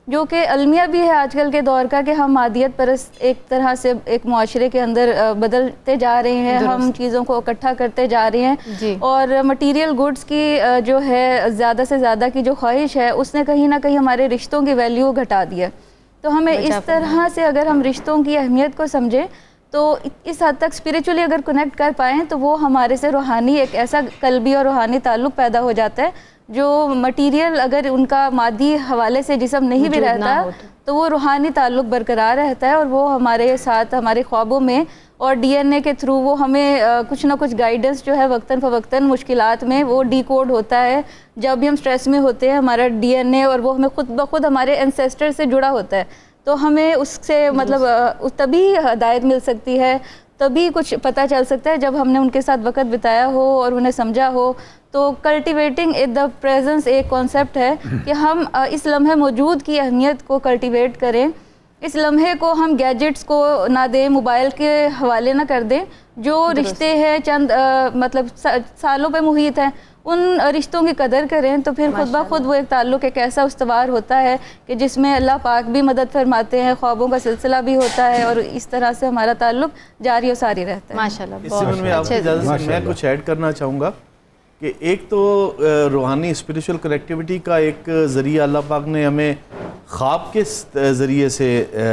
S10: جو کہ المیہ بھی ہے آج کل کے دور کا کہ ہم مادیت پرست ایک طرح سے ایک معاشرے کے اندر بدلتے جا رہے ہیں, ہم چیزوں کو اکٹھا کرتے جا رہے ہیں, اور مٹیریل گڈز کی جو ہے زیادہ سے زیادہ کی جو خواہش ہے اس نے کہیں نہ کہیں ہمارے رشتوں کی ویلیو گھٹا دی ہے. تو ہمیں اس طرح سے اگر ہم رشتوں کی اہمیت کو سمجھیں تو اس حد تک اسپریچولی اگر کنیکٹ کر پائیں تو وہ ہمارے سے روحانی ایک ایسا قلبی اور روحانی تعلق پیدا ہو جاتا ہے جو مٹیریل اگر ان کا مادی حوالے سے جسم نہیں بھی رہتا تو وہ روحانی تعلق برقرار رہتا ہے, اور وہ ہمارے ساتھ ہمارے خوابوں میں اور ڈی این اے کے تھرو وہ ہمیں کچھ نہ کچھ گائیڈنس جو ہے وقتاً فوقتاً مشکلات میں وہ ڈی کوڈ ہوتا ہے. جب بھی ہم سٹریس میں ہوتے ہیں ہمارا ڈی این اے اور وہ ہمیں خود بخود ہمارے اینسیسٹر سے جڑا ہوتا ہے, تو ہمیں اس سے مطلب تبھی ہدایت مل سکتی ہے, تبھی کچھ پتہ چل سکتا ہے جب ہم نے ان کے ساتھ وقت بتایا ہو اور انہیں سمجھا ہو. تو کلٹیویٹنگ ایٹ دا پریزنس ایک کانسیپٹ ہے کہ ہم اس لمحے موجود کی اہمیت کو کلٹیویٹ کریں, اس لمحے کو ہم گیجٹس کو نہ دیں, موبائل کے حوالے نہ کر دیں. جو رشتے ہیں چند مطلب سالوں پہ محیط ہیں, ان رشتوں کی قدر کریں, تو پھر خود بخود وہ ایک تعلق ایک ایسا استوار ہوتا ہے کہ جس میں اللہ پاک بھی مدد فرماتے ہیں, خوابوں کا سلسلہ بھی ہوتا ہے, اور اس طرح سے ہمارا تعلق جاری و ساری رہتا ہے.
S4: ماشاءاللہ.
S8: اس سے میں آپ کی اجازت سے میں کچھ ایڈ کرنا چاہوں گا کہ ایک تو روحانی اسپریچول کنیکٹیوٹی کا ایک ذریعہ اللہ پاک نے ہمیں خواب کے ذریعے سے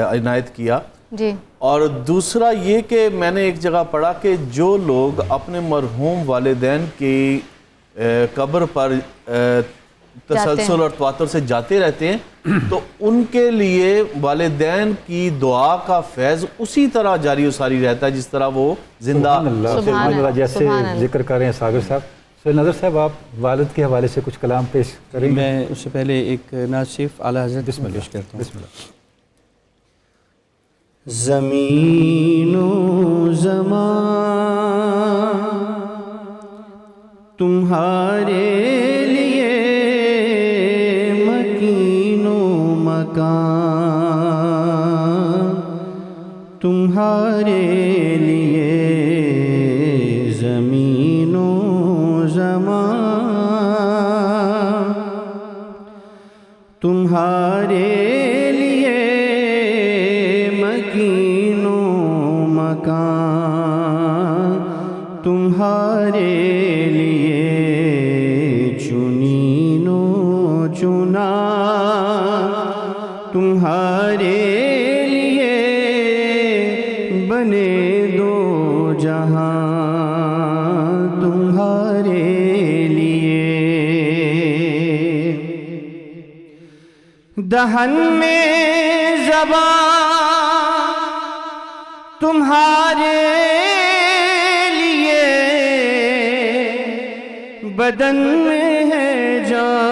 S8: عنایت کیا
S4: جی,
S8: اور دوسرا یہ کہ میں نے ایک جگہ پڑھا کہ جو لوگ اپنے مرحوم والدین کی قبر پر تسلسل اور تواتر سے جاتے رہتے ہیں تو ان کے لیے والدین کی دعا کا فیض اسی طرح جاری و ساری رہتا ہے جس طرح وہ زندہ.
S2: سبحان اللہ. جیسے ذکر کر رہے ہیں ساگر صاحب, نظر صاحب آپ والد کے حوالے سے کچھ کلام پیش کریں گے؟
S11: میں اس سے پہلے ایک نعت شریف اعلیٰ حضرت پیش کرتا ہوں.
S2: بسم اللہ.
S5: زمین و زمان تمہارے لیے مکین و مکان تمہارے لیے زمین و زمان تمہارے لیے مکین و مکان تمہارے لیے چنین و چنا تمہارے لیے بنے دو جہاں تمہارے لیے دہن میں زبان تمہارے لیے بدن میں ہے جان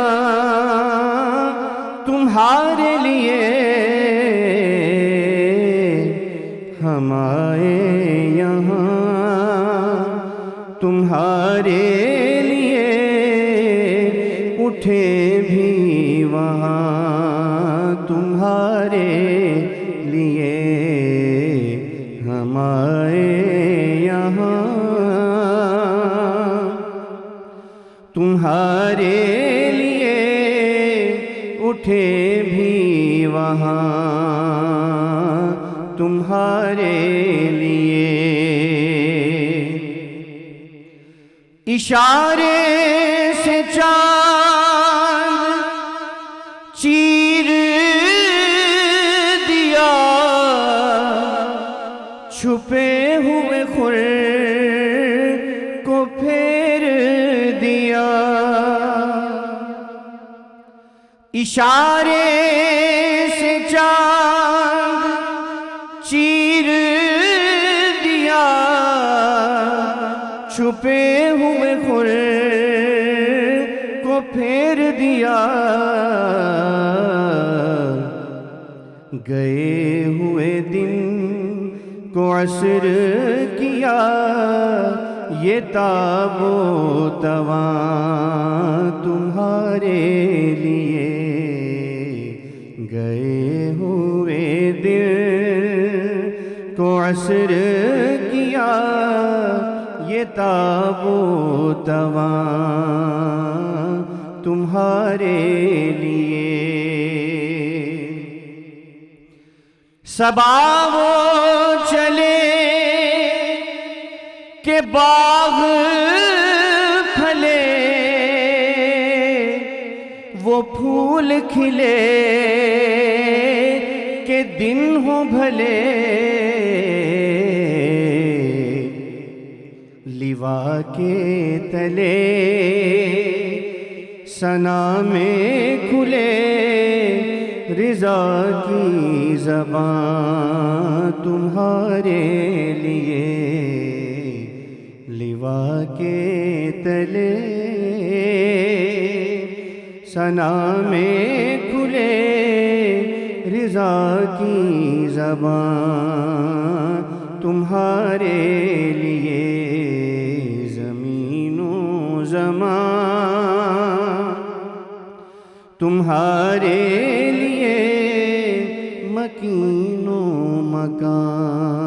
S5: تمہارے لیے ہم آئے یہاں تمہارے لیے اٹھے بھی وہاں تمہارے لیے ہم آئے یہاں تمہارے لیے اٹھے بھی وہاں تمہارے لیے، اشارے سے چاند چیر دیا، چھپے ہوئے خور کو پھیر دیا، اشارے سے چاند چیر دیا، چھپے ہوئے خور کو پھیر دیا، گئے ہوئے دن کو عصر کیا، یہ تاب و تواں تمہارے لیے، گئے ہوئے دن کو عصر کیا، یہ تاب و تواں تمہارے لیے، صبا وہ چلے کہ باغ پھلے، وہ پھول کھلے کہ دن ہو بھلے، لیوا کے تلے ثنا میں کھلے، رضا کی زبان تمہارے لیے، لیوا کے تلے ثنا میں کھلے، رضا کی زبان تمہارے لیے، زمین و زمان تمہارے لیے، مکین و مکان